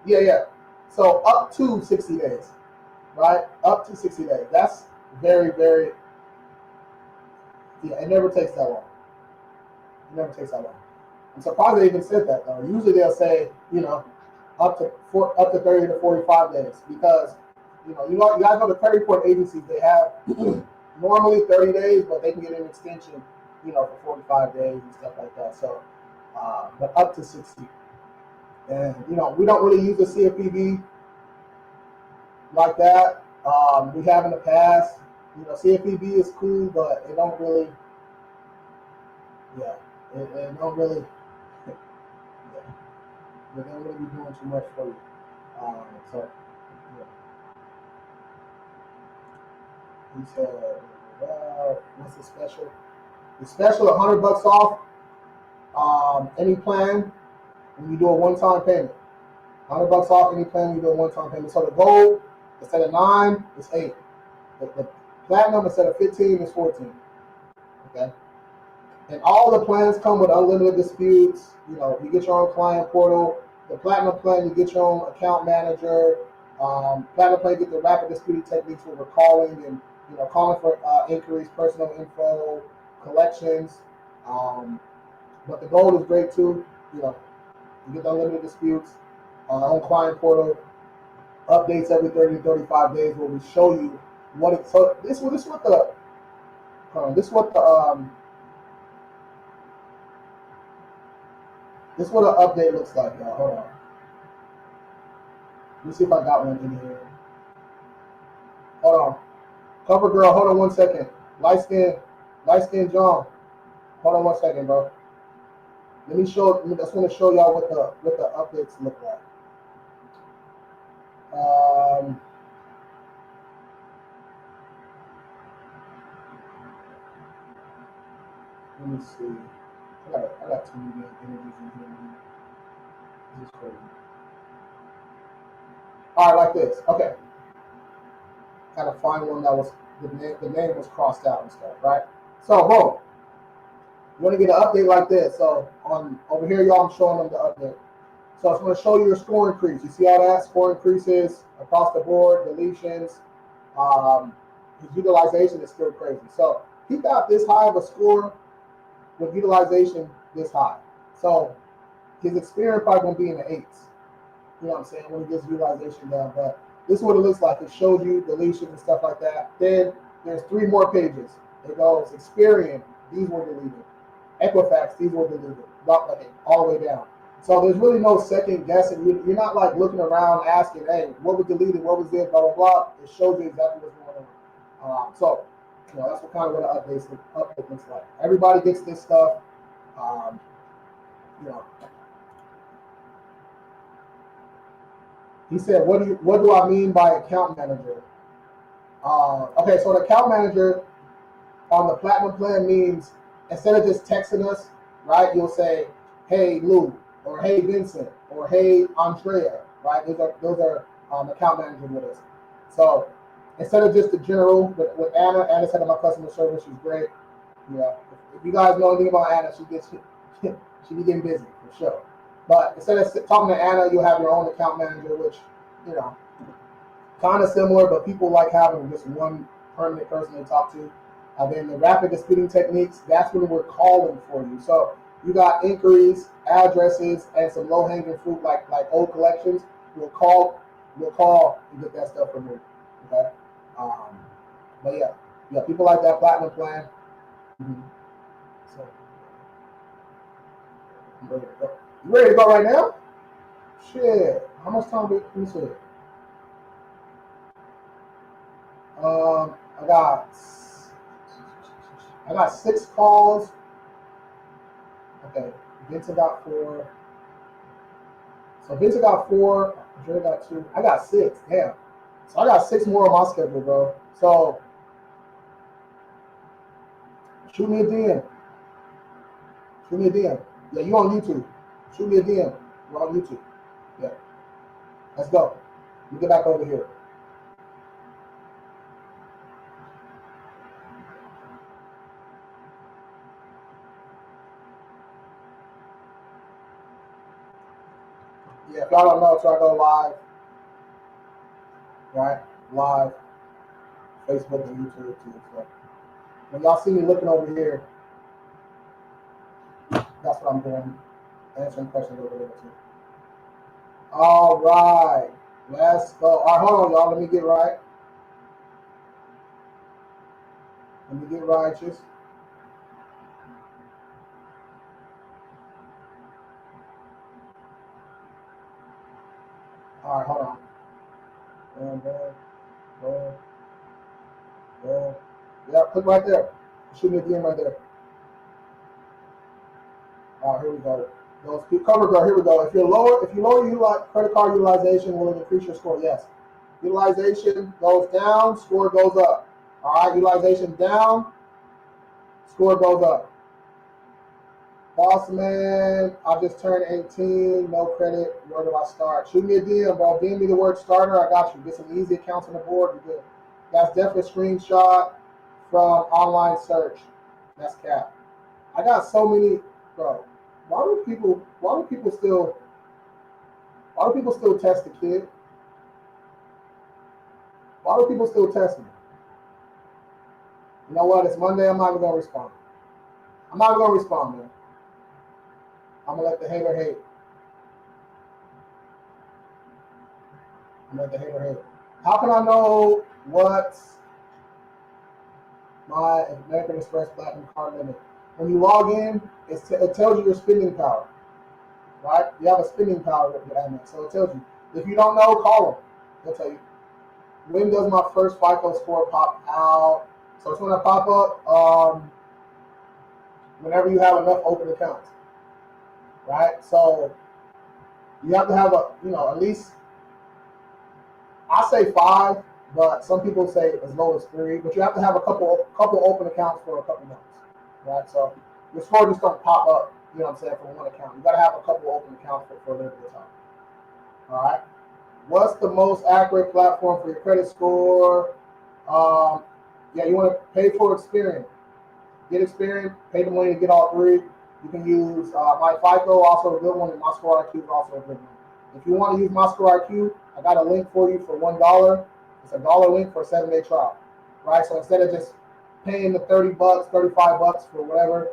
yeah. So up to 60 days, right? Up to 60 days. That's very, very, yeah. It never takes that long. It never takes that long. I'm surprised they even said that though. Usually they'll say, up to 30 to 45 days because you guys know the credit report agencies, they have normally 30 days, but they can get an extension, for 45 days and stuff like that. So, but up to 60. And we don't really use the CFPB like that. We have in the past. CFPB is cool, but it don't really. Yeah, it don't really. Yeah, they don't really be doing too much for you. So, yeah. He said, what's the special? The special, $100 off any plan when you do a one-time payment. $100 off any plan when you do a one-time payment. So the gold, instead of 9, is 8. The platinum, instead of 15, is 14. Okay? And all the plans come with unlimited disputes. You get your own client portal. The platinum plan, you get your own account manager. Platinum plan, you get the rapid disputing techniques where we're calling and calling for inquiries, personal info, collections. But the gold is great too. You get the unlimited disputes. Our own client portal, updates every 30 to 35 days where we show you what it. So this what the update looks like, y'all. Hold on. Let me see if I got one in here. Hold on. Cover girl, hold on 1 second. Light skin John. Hold on 1 second, bro. Let me show. I just want to show y'all what the updates look like. Let me see. I got too many images in here. This is crazy. All right, like this. Okay. Kind of find one that was the name was crossed out and stuff, right? So, boom. You want to get an update like this. So on over here, y'all, I'm showing them the update. So it's going to show you your score increase. You see how that score increases across the board, deletions. His utilization is still crazy. So he got this high of a score with utilization this high. So his experience probably going to be in the 8s. You know what I'm saying? When he gets utilization down. But this is what it looks like. It shows you deletions and stuff like that. Then there's 3 more pages. It goes Experian, these were deleted. Equifax, these were deleted. Like all the way down. So there's really no second guessing. You're not like looking around asking, hey, what was deleted, what was this, blah, blah, blah. It shows you exactly what's going on. So, that's what kind of what the update looks like. Everybody gets this stuff. He said, what do I mean by account manager? Okay, so the account manager on the platinum plan means instead of just texting us, right, you'll say, hey, Lou, or hey, Vincent, or hey, Andrea, right? Those are account managers with us. So instead of just the general, with Anna's head of my customer service, she's great. Yeah, if you guys know anything about Anna, she be getting busy for sure. But instead of talking to Anna, you'll have your own account manager, which, kind of similar, but people like having just one permanent person to talk to. And then the rapid disputing techniques, that's when we're calling for you. So you got inquiries, addresses, and some low-hanging fruit like old collections. We'll call and get that stuff removed. Okay. But yeah, people like that platinum plan. Mm-hmm. So I'm ready to go. You ready to go right now? Shit. How much time do you see? I got 6 calls. Okay, Vincent got 4. So Vincent got 4, Dre got 2. I got 6. Damn. So I got 6 more on my schedule, bro. So shoot me a DM. Shoot me a DM. Yeah, you on YouTube. Shoot me a DM. We're on YouTube. Yeah. Let's go. Let me get back over here. Yeah, if y'all don't know, so I go live, right? Live, Facebook and YouTube too. So when y'all see me looking over here, that's what I'm doing. Answering questions over there too. All right. Let's go. All right, hold on, y'all. Let me get right. Let me get righteous. All right, hold on. Boom, boom, boom, boom. Yeah, click right there. Shoot me a DM right there. All right, here we go. Those cover girl. Here we go. If you lower credit card utilization, will it increase your score? Yes. Utilization goes down, score goes up. All right, utilization down, score goes up. Boss man, I just turned 18, no credit. Where do I start? Shoot me a DM, bro. DM me the word starter. I got you. Get some easy accounts on the board. You're good. That's definitely a screenshot from online search. That's cap. I got so many, bro. Why do people still test the kid? Why do people still test me? You know what? It's Monday. I'm not even gonna respond. I'm not even gonna respond, man. I'm gonna let the hater hate. I'm gonna let the hater hate. How can I know what's my American Express Platinum card limit? When you log in, it tells you your spending power, right? You have a spending power with your Amex, so it tells you. If you don't know, call them. They'll tell you. When does my first FICO score pop out? So it's gonna pop up whenever you have enough open accounts, right? So you have to have at least, I say 5, but some people say as low as 3. But you have to have a couple open accounts for a couple months, right? So your score just don't pop up. You know what I'm saying, from one account. You got to have a couple open accounts for a little bit of time. All right. What's the most accurate platform for your credit score? Yeah, you want to pay for Experian. Get Experian, pay the money to get all 3. You can use my FICO, also a good one, and my Score IQ is also a good one. If you want to use my Score IQ, I got a link for you for $1. It's a $1 link for a 7-day trial, right? So instead of just paying the $30, $35 for whatever,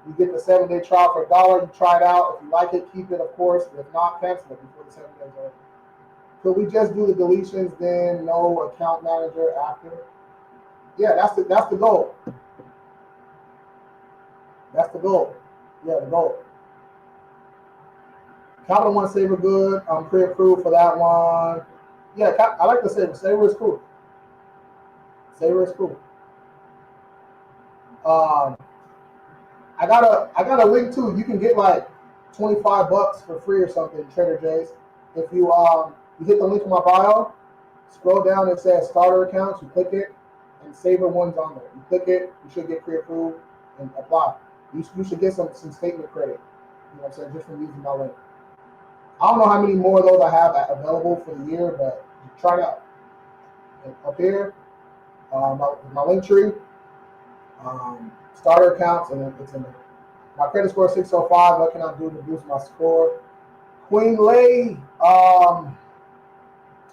you get the 7-day trial for $1. You try it out. If you like it, keep it, of course. If not, cancel it before the 7 days are over. Could we just do the deletions, then no account manager after? Yeah, that's the goal. That's the goal. Yeah, the goal. Capital One Saver good. I'm pre-approved for that one. Yeah, I like the Saver. Saver is cool. Saver is cool. I got a link too. You can get like $25 for free or something, Trader Joe's. If you hit the link in my bio, scroll down, it says starter accounts, you click it, and Saver One's on there. You click it, you should get pre-approved and apply. You should get some statement credit. You know what I'm saying, just from using my link. I don't know how many more of those I have available for the year, but try it out. And up here, my link tree, starter accounts, and it's in there. My credit score is 605. What can I do to boost my score? Queen Lay, I'm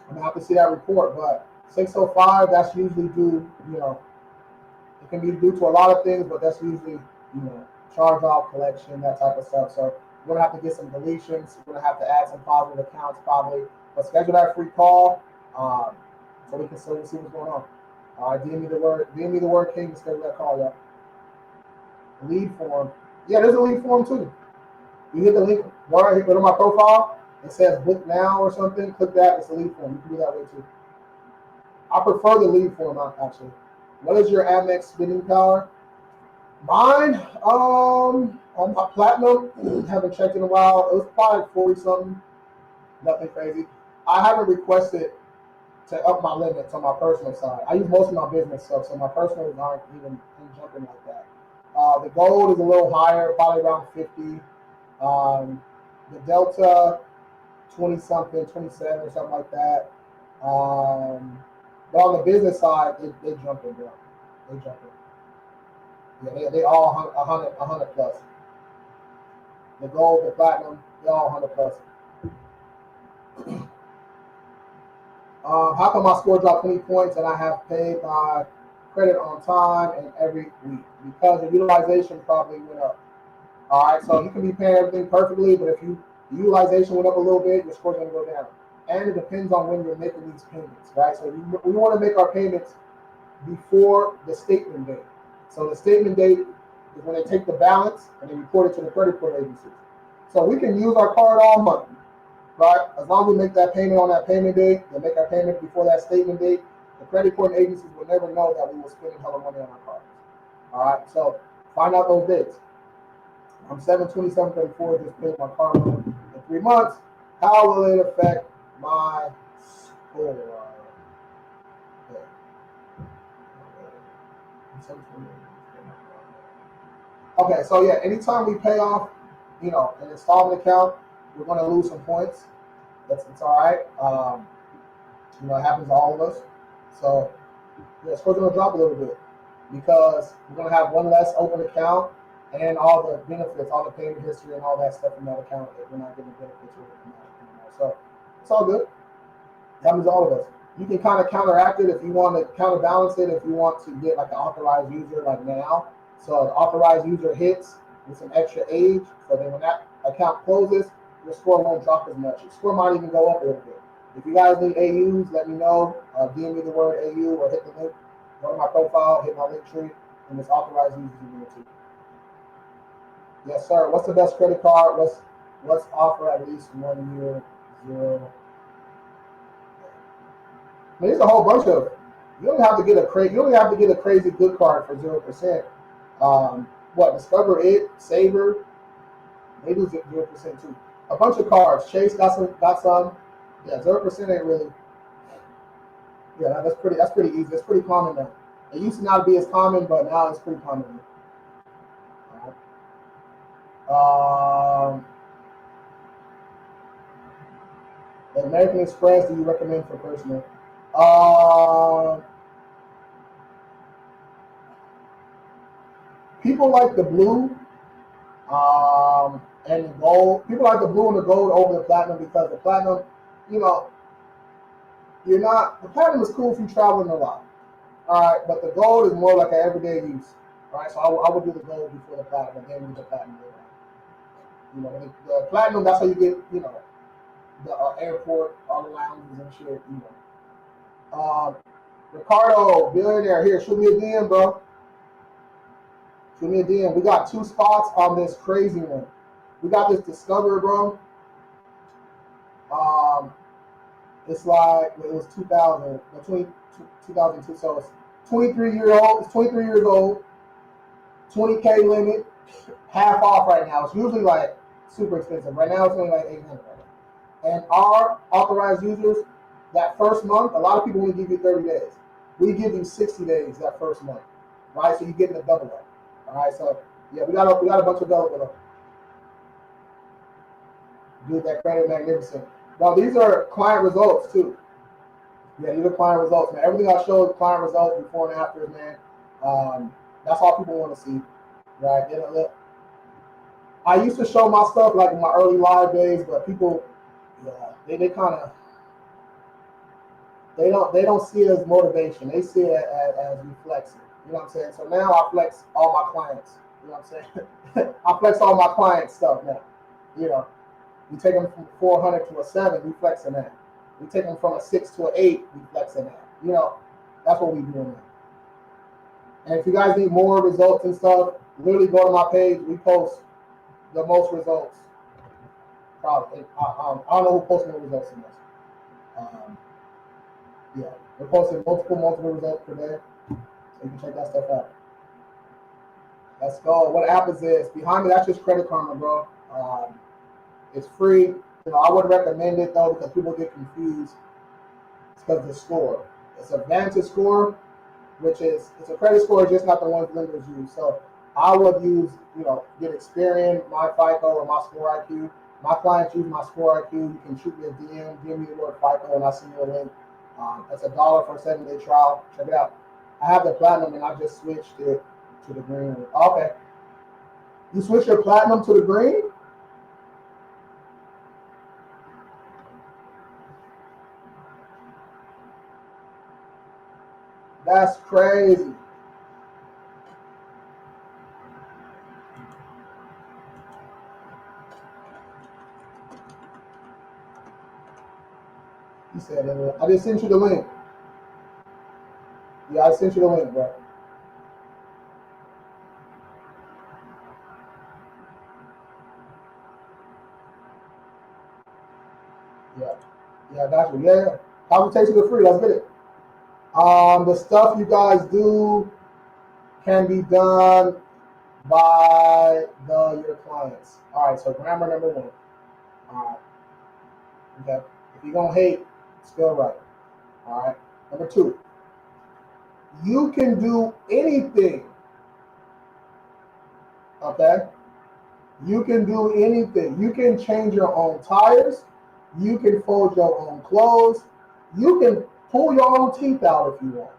gonna have to see that report, but 605, that's usually due, it can be due to a lot of things, but that's usually, charge-off collection, that type of stuff. So we're gonna have to get some deletions. We're gonna have to add some positive accounts probably, but schedule that free call so we can see what's going on. All right, DM me the word King, and schedule that call, y'all. Lead form. Yeah, there's a lead form too. You hit the link right here on my profile. It says book now or something. Click that. It's a lead form. You can do that way too. I prefer the lead form actually. What is your Amex spending power? Mine, on my platinum, haven't checked in a while. It was probably 40 something. Nothing crazy. I haven't requested to up my limits on my personal side. I use most of my business stuff, so my personals aren't even jumping like that. The gold is a little higher, probably around 50. The Delta, 20 something, 27 or something like that. But on the business side, they jumping, bro. They jumping. Yeah, they all 100 plus. The gold, the platinum, they all 100 plus. How come my score dropped 20 points and I have paid my credit on time and every week? Because the utilization probably went up. All right, so you can be paying everything perfectly, but if the utilization went up a little bit, your score's going to go down. And it depends on when you're making these payments, right? So we want to make our payments before the statement date. So the statement date is when they take the balance and they report it to the credit report agencies. So we can use our card all month, right? As long as we make that payment on that payment date, they make our payment before that statement date, the credit reporting agencies will never know that we were spending hella money on our cards. All right, so find out those dates. I'm 7/27/34, just paid my car loan in 3 months. How will it affect my score? Okay, so yeah, anytime we pay off, an installment account, we're going to lose some points. It's all right. It happens to all of us. So yeah, score's going to drop a little bit because we're going to have one less open account and all the benefits, all the payment history and all that stuff in that account that we're not getting benefits with anymore. So it's all good. It happens to all of us. You can kind of counteract it if you want to counterbalance it, if you want to get like an authorized user like now. So the authorized user hits with some extra age. So then when that account closes, your score won't drop as much. Your score might even go up a little bit. If you guys need AUs, let me know. DM me the word AU or hit the link. Go to my profile, hit my link tree, and it's authorized users in there too. Yes, sir. What's the best credit card? What's offer at least 1 year, 0? I mean, there's a whole bunch of. You don't have to get a crazy good card for 0%. Discover It, Saver, maybe 0% too. A bunch of cards. Chase got some. Yeah, 0% ain't really. Yeah, that's pretty easy. It's pretty common now. It used to not be as common, but now it's pretty common. American Express, do you recommend for personal? People like the blue and the gold. People like the blue and the gold over the platinum because the platinum, the platinum is cool if you're traveling a lot. All right, but the gold is more like an everyday use. All right, so I would do the gold before the platinum, and then do the platinum later. The platinum, that's how you get, the airport, all the lounges and shit, Ricardo, billionaire, here, shoot me a DM, bro. Shoot me a DM. We got 2 spots on this crazy one. We got this Discover, bro. It's like, it was 2002, so it's 23 years old. It's 23 years old. 20K limit, half off right now. It's usually like super expensive. Right now, it's only like 800 right now. And our authorized users, that first month, a lot of people only give you 30 days. We give you 60 days that first month, right? So you're getting a double up. All right, so yeah, we got a bunch of double up. Dude, that credit magnificent. Now these are client results too. Yeah, these are client results, man. Everything I show is client results before and after, man. That's all people want to see, right? I used to show my stuff like in my early live days, but people, they kind of they don't see it as motivation. They see it as reflection. You know what I'm saying? So now I flex all my clients. You know what I'm saying? I flex all my clients' stuff now. We take them from 400 to a 7, we flexing that. We take them from a 6 to an 8, we flexing that. That's what we doing now. And if you guys need more results and stuff, literally go to my page. We post the most results. Probably. I don't know who posts more results than us. Yeah, we're posting multiple results per day. So you can check that stuff out. Let's go. What app is this? Behind me, that's just Credit Karma, bro. It's free. I would recommend it though because people get confused. It's because of the score. It's a Vantage score, which is it's a credit score, just not the ones lenders use. So I would use, get Experian, my FICO, or my Score IQ. My clients use my Score IQ. You can shoot me a DM, give me the word FICO, and I'll send you a link. It's $1 for a 7-day trial. Check it out. I have the platinum, and I just switched it to the green. Okay. You switch your platinum to the green? That's crazy. He said, I just sent you the link. Yeah, I sent you the link, bro. Yeah. Yeah, I got you. Yeah. Consultation is free. Let's get it. The stuff you guys do can be done by your clients. All right, so grammar number 1. All right. Okay. If you're going to hate, spell right. All right. Number 2. You can do anything. Okay. You can do anything. You can change your own tires. You can fold your own clothes. You can pull your own teeth out if you want.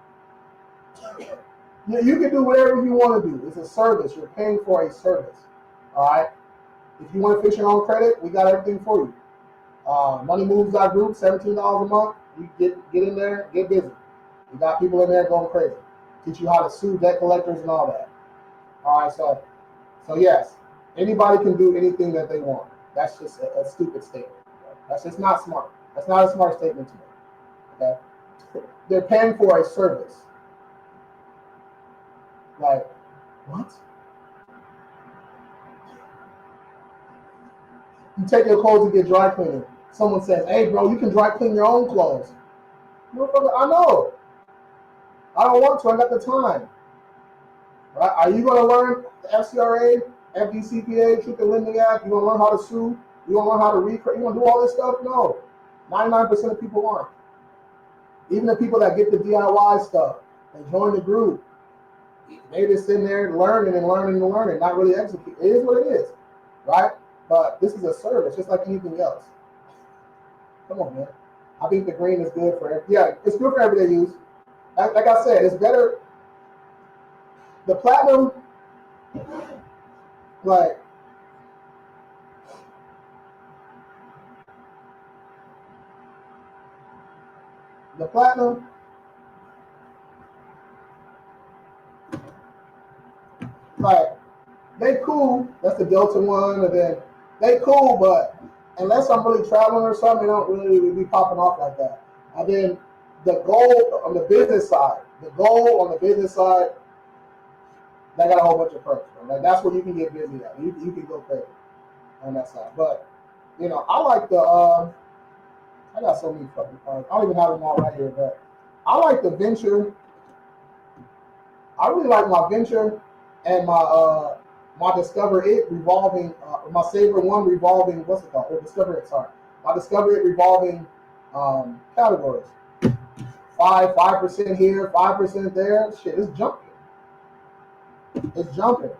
You can do whatever you want to do. It's a service. You're paying for a service. All right. If you want to fix your own credit, we got everything for you. MoneyMoves.group, $17 a month. You get in there, get busy. We got people in there going crazy. Teach you how to sue debt collectors and all that. All right. So yes, anybody can do anything that they want. That's just a stupid statement. That's just not smart. That's not a smart statement to make. Okay. They're paying for a service. Like, what? You take your clothes to get dry cleaning. Someone says, hey, bro, you can dry clean your own clothes. Motherfucker, I know. I don't want to. I got the time. Right? Are you going to learn the FCRA, FDCPA, Truth in Lending Act? You going to learn how to sue? You going to learn how to read? You going to do all this stuff? No. 99% of people aren't. Even the people that get the DIY stuff, they join the group. They just sitting there learning and learning and learning, not really execute. It is what it is, right? But this is a service, just like anything else. Come on, man. I think the green is good for it's good for everyday use. Like I said, it's better. The platinum, like, the platinum, like, they cool. That's the Delta one, and then they cool, but unless I'm really traveling or something, they don't really be popping off like that. And then the goal on the business side, they got a whole bunch of perks. Like, that's where you can get busy at. You can go crazy on that side. But I like the I got so many fucking cards. I don't even have them all right here, but I like the venture. I really like my venture and my Discover It revolving, my Saver One revolving, what's it called? Or Discover It, sorry. My Discover It revolving categories. 5% here, 5% there. Shit, it's jumping. It's jumping.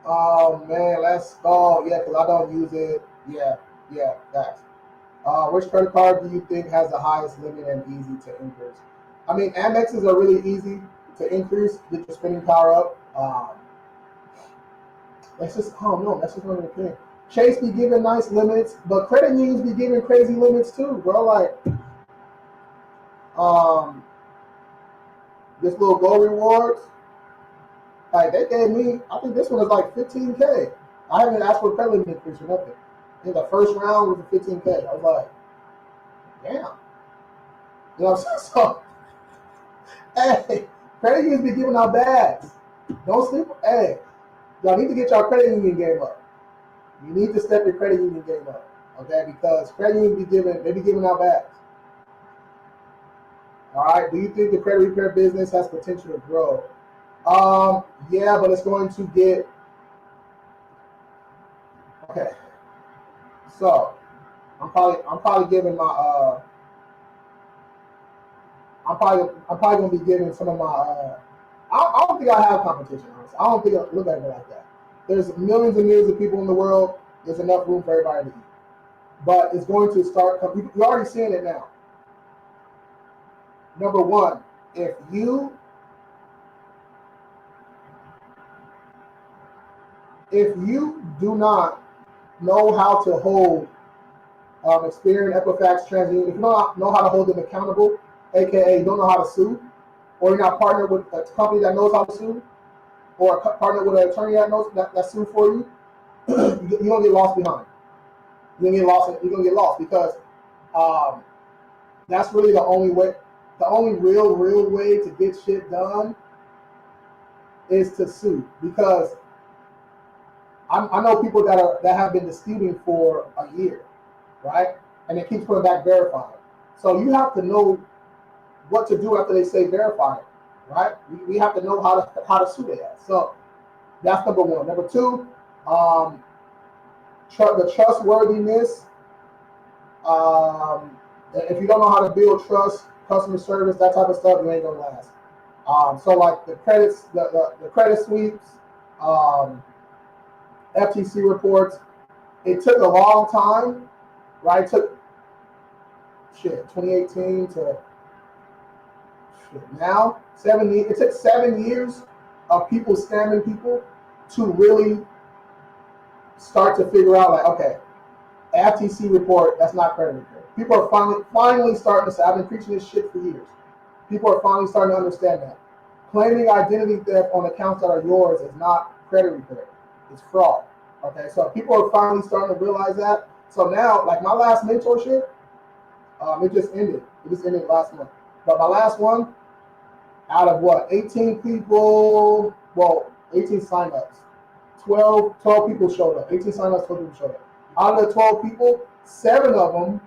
Oh man, let's go. Yeah, because I don't use it. Yeah, that's. Which credit card do you think has the highest limit and easy to increase? I mean, Amexes are really easy to increase, get your spending power up. That's just, I don't know. That's just one of the things. Chase be giving nice limits, but credit unions be giving crazy limits too, bro. Like, this little Go Rewards, like they gave me, I think this one is like 15K. I haven't asked for a credit limit increase or nothing. I think the first round was a 15K. I was like, damn. You know what I'm saying? So, hey, credit unions be giving out bags. Don't sleep. Hey, y'all need to get y'all credit union game up. You need to step your credit union game up, okay? Because credit unions be giving out bags. All right. Do you think the credit repair business has potential to grow? Yeah, but it's going to get. So I'm probably giving my I'm probably gonna be giving some of my I don't think I have competition, honestly. I don't think I look at it like that. There's millions and millions of people in the world. There's enough room for everybody to eat. But it's going to start. You're already seeing it now. Number one, if you do not know how to hold Experian, Equifax, TransUnion, if you don't know how to hold them accountable, aka you don't know how to sue, or you're not partnered with a company that knows how to sue, or partner with an attorney that knows that sue for you, you're gonna get lost behind. You're gonna get lost. You're gonna get lost because um, that's really the only way. The only real way to get shit done is to sue. Because I know people that have been disputing for a year, right? And it keeps coming back verified. So you have to know what to do after they say verified, right? We have to know how to sue their ass. So that's number one. Number two, the trustworthiness. If you don't know how to build trust, customer service, that type of stuff, you ain't gonna last. So like the credits, the credit sweeps, FTC reports, it took a long time, right? It took 2018 to now, 7 years. It took 7 years of people scamming people to really start to figure out, like, okay, FTC report, that's not credit repair. People are finally starting to say, I've been preaching this shit for years. People are finally starting to understand that. Claiming identity theft on accounts that are yours is not credit repair. It's fraud. Okay, so people are finally starting to realize that. So now, like my last mentorship, it just ended. It just ended last month. But my last one, out of what, 18 people, well, 18 signups, 12 people showed up. 18 signups, 12 people showed up. Out of the 12 people, 7 of them,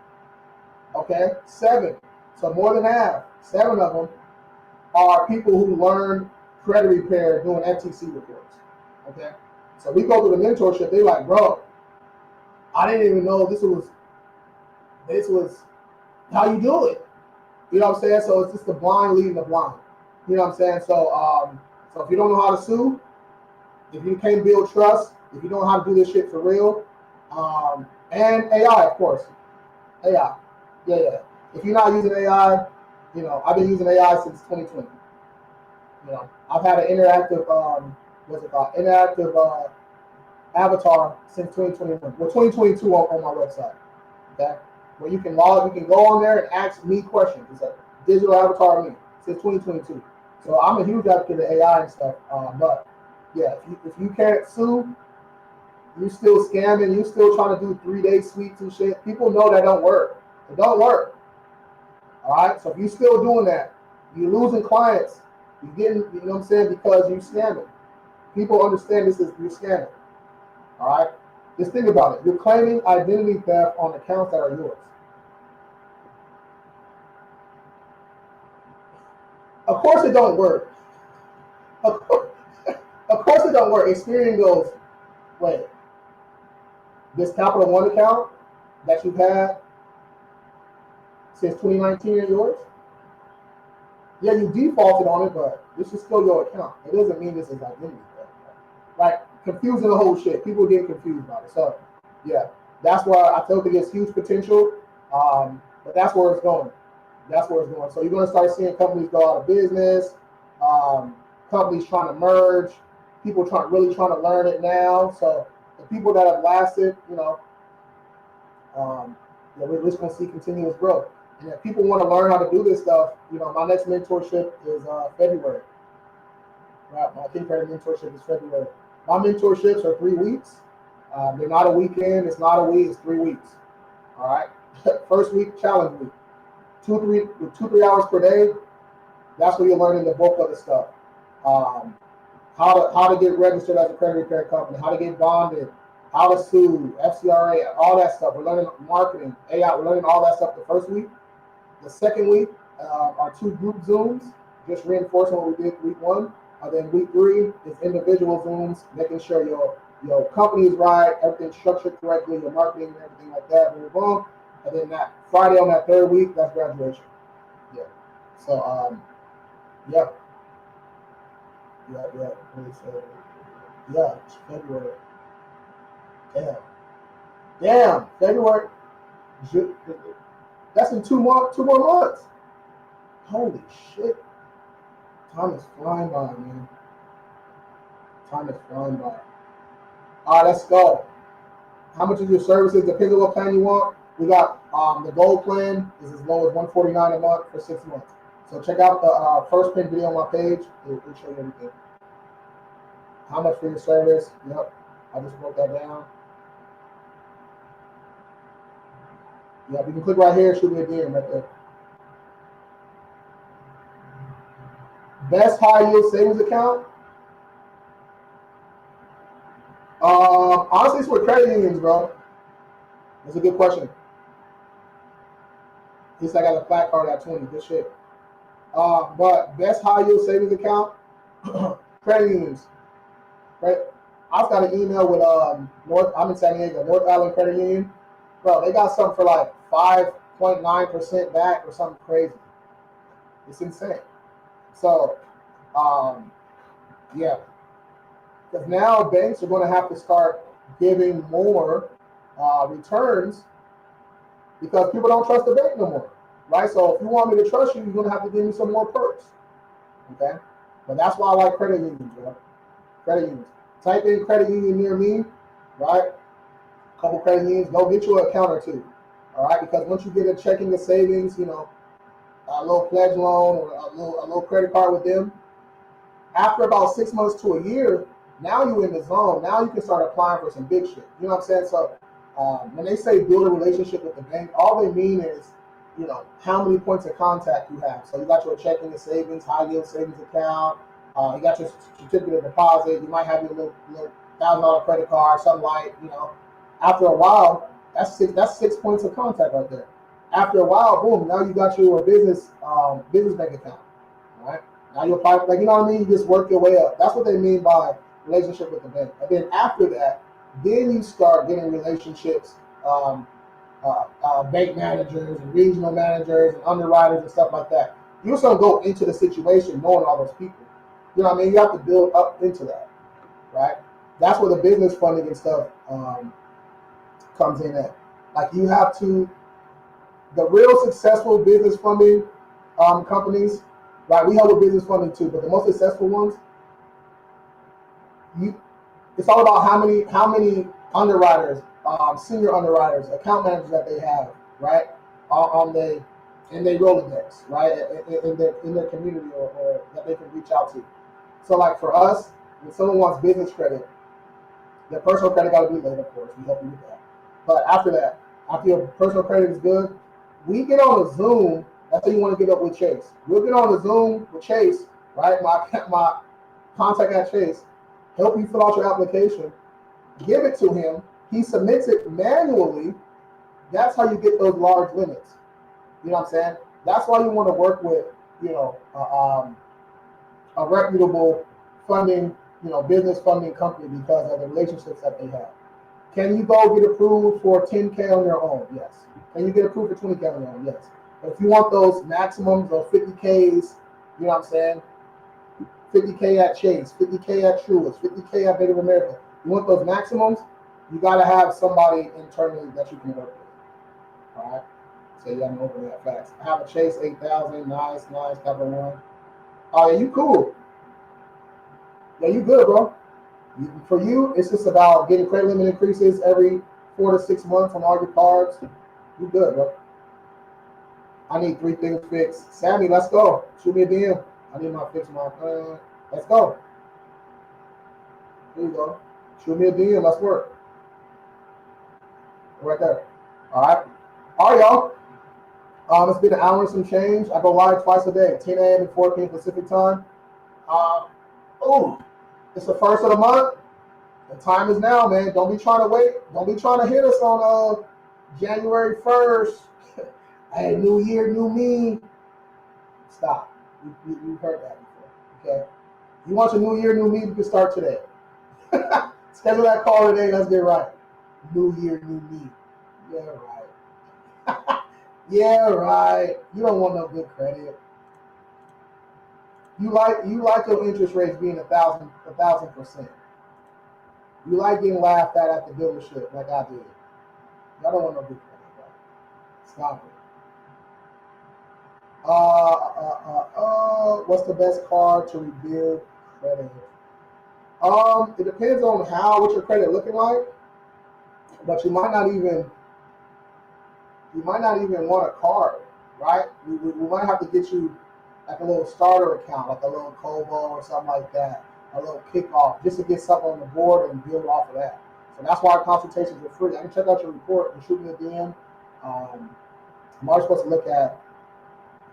okay, 7, so more than half, 7 of them are people who learned credit repair doing FTC reports, okay? So we go through the mentorship, they're like, bro, I didn't even know this was how you do it. You know what I'm saying? So it's just the blind leading the blind. You know what I'm saying? So so if you don't know how to sue, if you can't build trust, if you don't know how to do this shit for real, and AI, of course. AI. Yeah. If you're not using AI, you know, I've been using AI since 2020. You know, I've had an interactive, what's it called? Interactive avatar since 2021. Well, 2022 on my website. Okay, where you can go on there and ask me questions. It's a digital avatar of me since 2022. So I'm a huge advocate of AI and stuff. But yeah, if you can't sue, you still scamming, you still trying to do 3-day sweeps and shit. People know that don't work. It don't work. All right. So if you still doing that, you're losing clients. You're getting, you know what I'm saying, because you scamming. People understand this is you're scamming. All right. Just think about it. You're claiming identity theft on accounts that are yours. Of course it don't work. Of course it don't work. Experian goes, wait, this Capital One account that you've had since 2019 is yours? Yeah, you defaulted on it, but this is still your account. It doesn't mean this is identity theft. Like, confusing the whole shit. People get confused about it. So, yeah, that's why I feel it's huge potential. But that's where it's going. That's where it's going. So you're going to start seeing companies go out of business, companies trying to merge, people really trying to learn it now. So the people that have lasted, you know, we're just going to see continuous growth. And if people want to learn how to do this stuff, you know, my next mentorship is February. Right, my King Credit mentorship is February. My mentorships are 3 weeks. They're not a weekend. It's not a week. It's 3 weeks. All right. First week, challenge week. 2-3 hours per day. That's where you're learning the bulk of the stuff. How to get registered as a credit repair company, how to get bonded, how to sue, FCRA, all that stuff. We're learning marketing, AI. We're learning all that stuff the first week. The second week are 2 group Zooms, just reinforcing what we did week 1. Then week 3 is individual Zooms, making sure your company is right, everything's structured correctly, your marketing and everything like that, boom, boom. And then that Friday on that third week, that's graduation. Yeah. So yeah, yeah. Yeah, it's February. Damn. Damn, February. That's in 2 more months. Holy shit. Time is flying by, man. Time is flying by. All right, let's go. How much is your services? Depends on what plan you want. We got the gold plan is as low as $149 a month for 6 months. So check out the first pin video on my page. It'll show you everything. How much for your service? Yep. I just wrote that down. Yep. You can click right here. Shoot me a DM right there. Best high yield savings account. Honestly, it's with credit unions, bro. That's a good question. At least I got a flat card at 20. Good shit. But best high yield savings account, credit unions. Right? I've got an email with I'm in San Diego, North Island Credit Union. Bro, they got something for like 5.9% back or something crazy. It's insane. So, yeah. Because now banks are going to have to start giving more returns because people don't trust the bank no more, right? So if you want me to trust you, you're going to have to give me some more perks, okay? But that's why I like credit unions, bro. Credit unions. Type in credit union near me, right? A couple credit unions. Go get you an account or two, all right? Because once you get a checking and savings, you know, a little pledge loan or a little credit card with them, after about 6 months to a year, now you're in the zone. Now you can start applying for some big shit. You know what I'm saying? So when they say build a relationship with the bank, all they mean is, you know, how many points of contact you have. So you got your checking and savings, high yield savings account. You got your certificate of deposit. You might have your little $1,000 credit card, something like, you know. After a while, that's 6 points of contact right there. After a while, boom, now you got your business bank account, all right? Now you apply, like, you know what I mean? You just work your way up. That's what they mean by relationship with the bank. And then after that, then you start getting relationships, bank managers and regional managers and underwriters and stuff like that. You just don't go into the situation knowing all those people. You know what I mean? You have to build up into that, right? That's where the business funding and stuff comes in at. Like you have to, the real successful business funding companies, right? We help with business funding too, but the most successful ones, it's all about how many underwriters, senior underwriters, account managers that they have, right? In their Rolodex, right? In their community or that they can reach out to. So like for us, when someone wants business credit, their personal credit got to be laid, of course. We help you with that. But after that, after your personal credit is good, we get on a Zoom. That's how you want to get up with Chase. We'll get on a Zoom with Chase, right? My contact at Chase, help you fill out your application, give it to him. He submits it manually. That's how you get those large limits. You know what I'm saying? That's why you want to work with, you know, a reputable funding, you know, business funding company because of the relationships that they have. Can you go get approved for 10K on your own? Yes. Can you get approved for 20K on your own? Yes. But if you want those maximums of 50Ks, you know what I'm saying? 50K at Chase, 50K at Truist, 50K at Bank of America. You want those maximums, you got to have somebody internally that you can work with. All right? So you got to open that fast. I have a Chase 8000, nice, Capital One. Oh, yeah, you cool. Yeah, you good, bro. For you, it's just about getting credit limit increases every 4 to 6 months on all your cards. You good, bro. I need 3 things fixed. Sammy, let's go. Shoot me a DM. I need my fix my let's go. Here you go. Shoot me a DM. Let's work. Right there. All right. All right, y'all. It's been an hour and some change. I go live twice a day, 10 a.m. and 4 p.m. Pacific time. It's the first of the month. The time is now, man. Don't be trying to wait. Don't be trying to hit us on January 1st. Hey, new year, new me. Stop. You've heard that before. Okay. You want your new year, new me, you can start today. Schedule that call today. Let's get right. New year, new me. Yeah, right. Yeah, right. You don't want no good credit. You like your interest rates being 1,000%. You like getting laughed at the dealership like I did. Y'all don't want no good credit, bro. Stop it. What's the best card to rebuild credit? It depends on what your credit looking like, but you might not even want a card, right? We might have to get you like a little starter account, like a little Kobo or something like that, a little kickoff, just to get something on the board and build off of that. So that's why our consultations are free. I can check out your report and shoot me a DM. I'm always supposed to look at,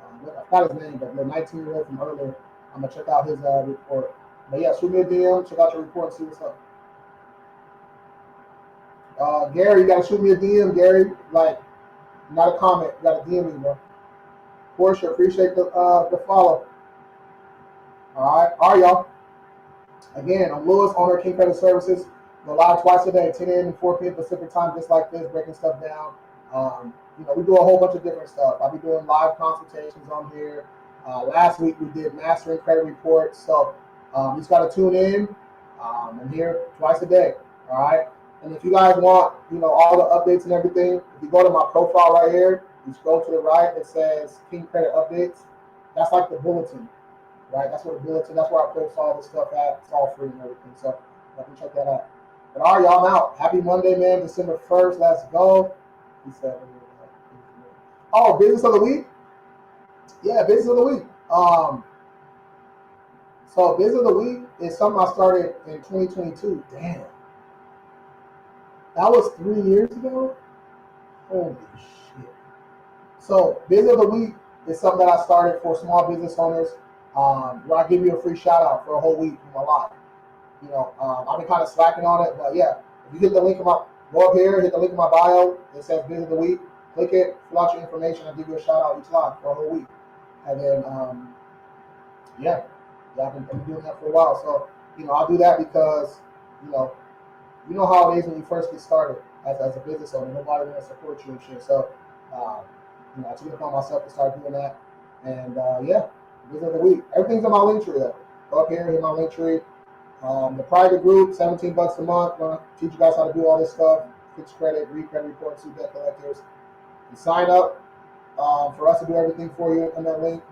I forgot his name, but the 19-year-old from earlier. I'm gonna check out his report. But yeah, shoot me a DM, check out your report, and see what's up. Gary, you gotta shoot me a DM, Gary. Like, not a comment, you gotta DM me, bro. Portia, appreciate the follow. All right, y'all. Again, I'm Lewis, owner of King Credit Services. Go live twice a day, 10 a.m. and 4 p.m. Pacific time, just like this, breaking stuff down. We do a whole bunch of different stuff. I'll be doing live consultations on here. Last week we did mastering credit reports, so you just got to tune in. I'm here twice a day. All right. And if you guys want, all the updates and everything, if you go to my profile right here, you scroll to the right, it says King Credit Updates. That's like the bulletin, right? That's what the bulletin. That's where I post all this stuff at. It's all free and everything, so you can check that out. But all right, y'all, I'm out. Happy Monday, man. December 1st. Let's go. He said, oh, business of the week? Yeah, business of the week. So business of the week is something I started in 2022. Damn. That was 3 years ago? Holy shit. So business of the week is something that I started for small business owners, where I give you a free shout out for a whole week in my life. I've been kind of slacking on it, but yeah, if you hit the link go up here, hit the link in my bio, it says business of the week, click it, fill out your information, I'll give you a shout out each live for a whole week. And then, I've been doing that for a while. So, I'll do that because, you know how it is when you first get started as a business owner. Nobody wants to support you and shit. So, I took it upon myself to start doing that. And, business of the week. Everything's in my link tree, though. Go up here, hit my link tree. The private group, $17 a month. I'm going to teach you guys how to do all this stuff. Fix credit, read credit reports, see debt collectors. You sign up for us to do everything for you in that link.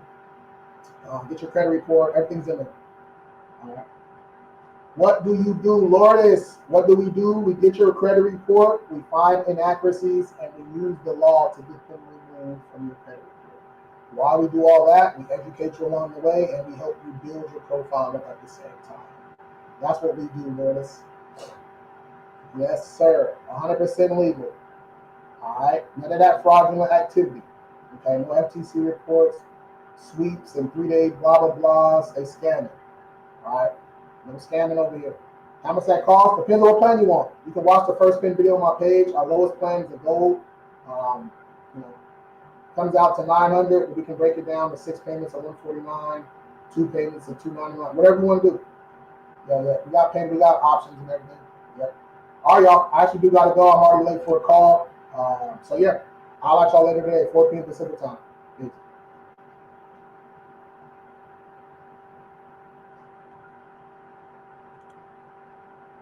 Get your credit report. Everything's in there. All right. What do you do, Lourdes? What do? We get your credit report, we find inaccuracies, and we use the law to get them removed from your credit report. While we do all that, we educate you along the way, and we help you build your profile up at the same time. That's what we do, Lourdes. Yes, sir. 100% legal. All right. None of that fraudulent activity. Okay. No FTC reports, sweeps, and 3-day blah blah blahs. They scamming. All right. No scamming over here. How much that cost? Depends on what plan you want. You can watch the first pin video on my page. Our lowest plan is the gold. Comes out to $900. We can break it down to 6 payments of $149, 2 payments of $299. Whatever you want to do. Yeah. We got payment. We got options and everything. Yep. All right, y'all. I actually do gotta go. I'm already late for a call. So yeah, I'll let y'all later today, 4 p.m. Pacific time.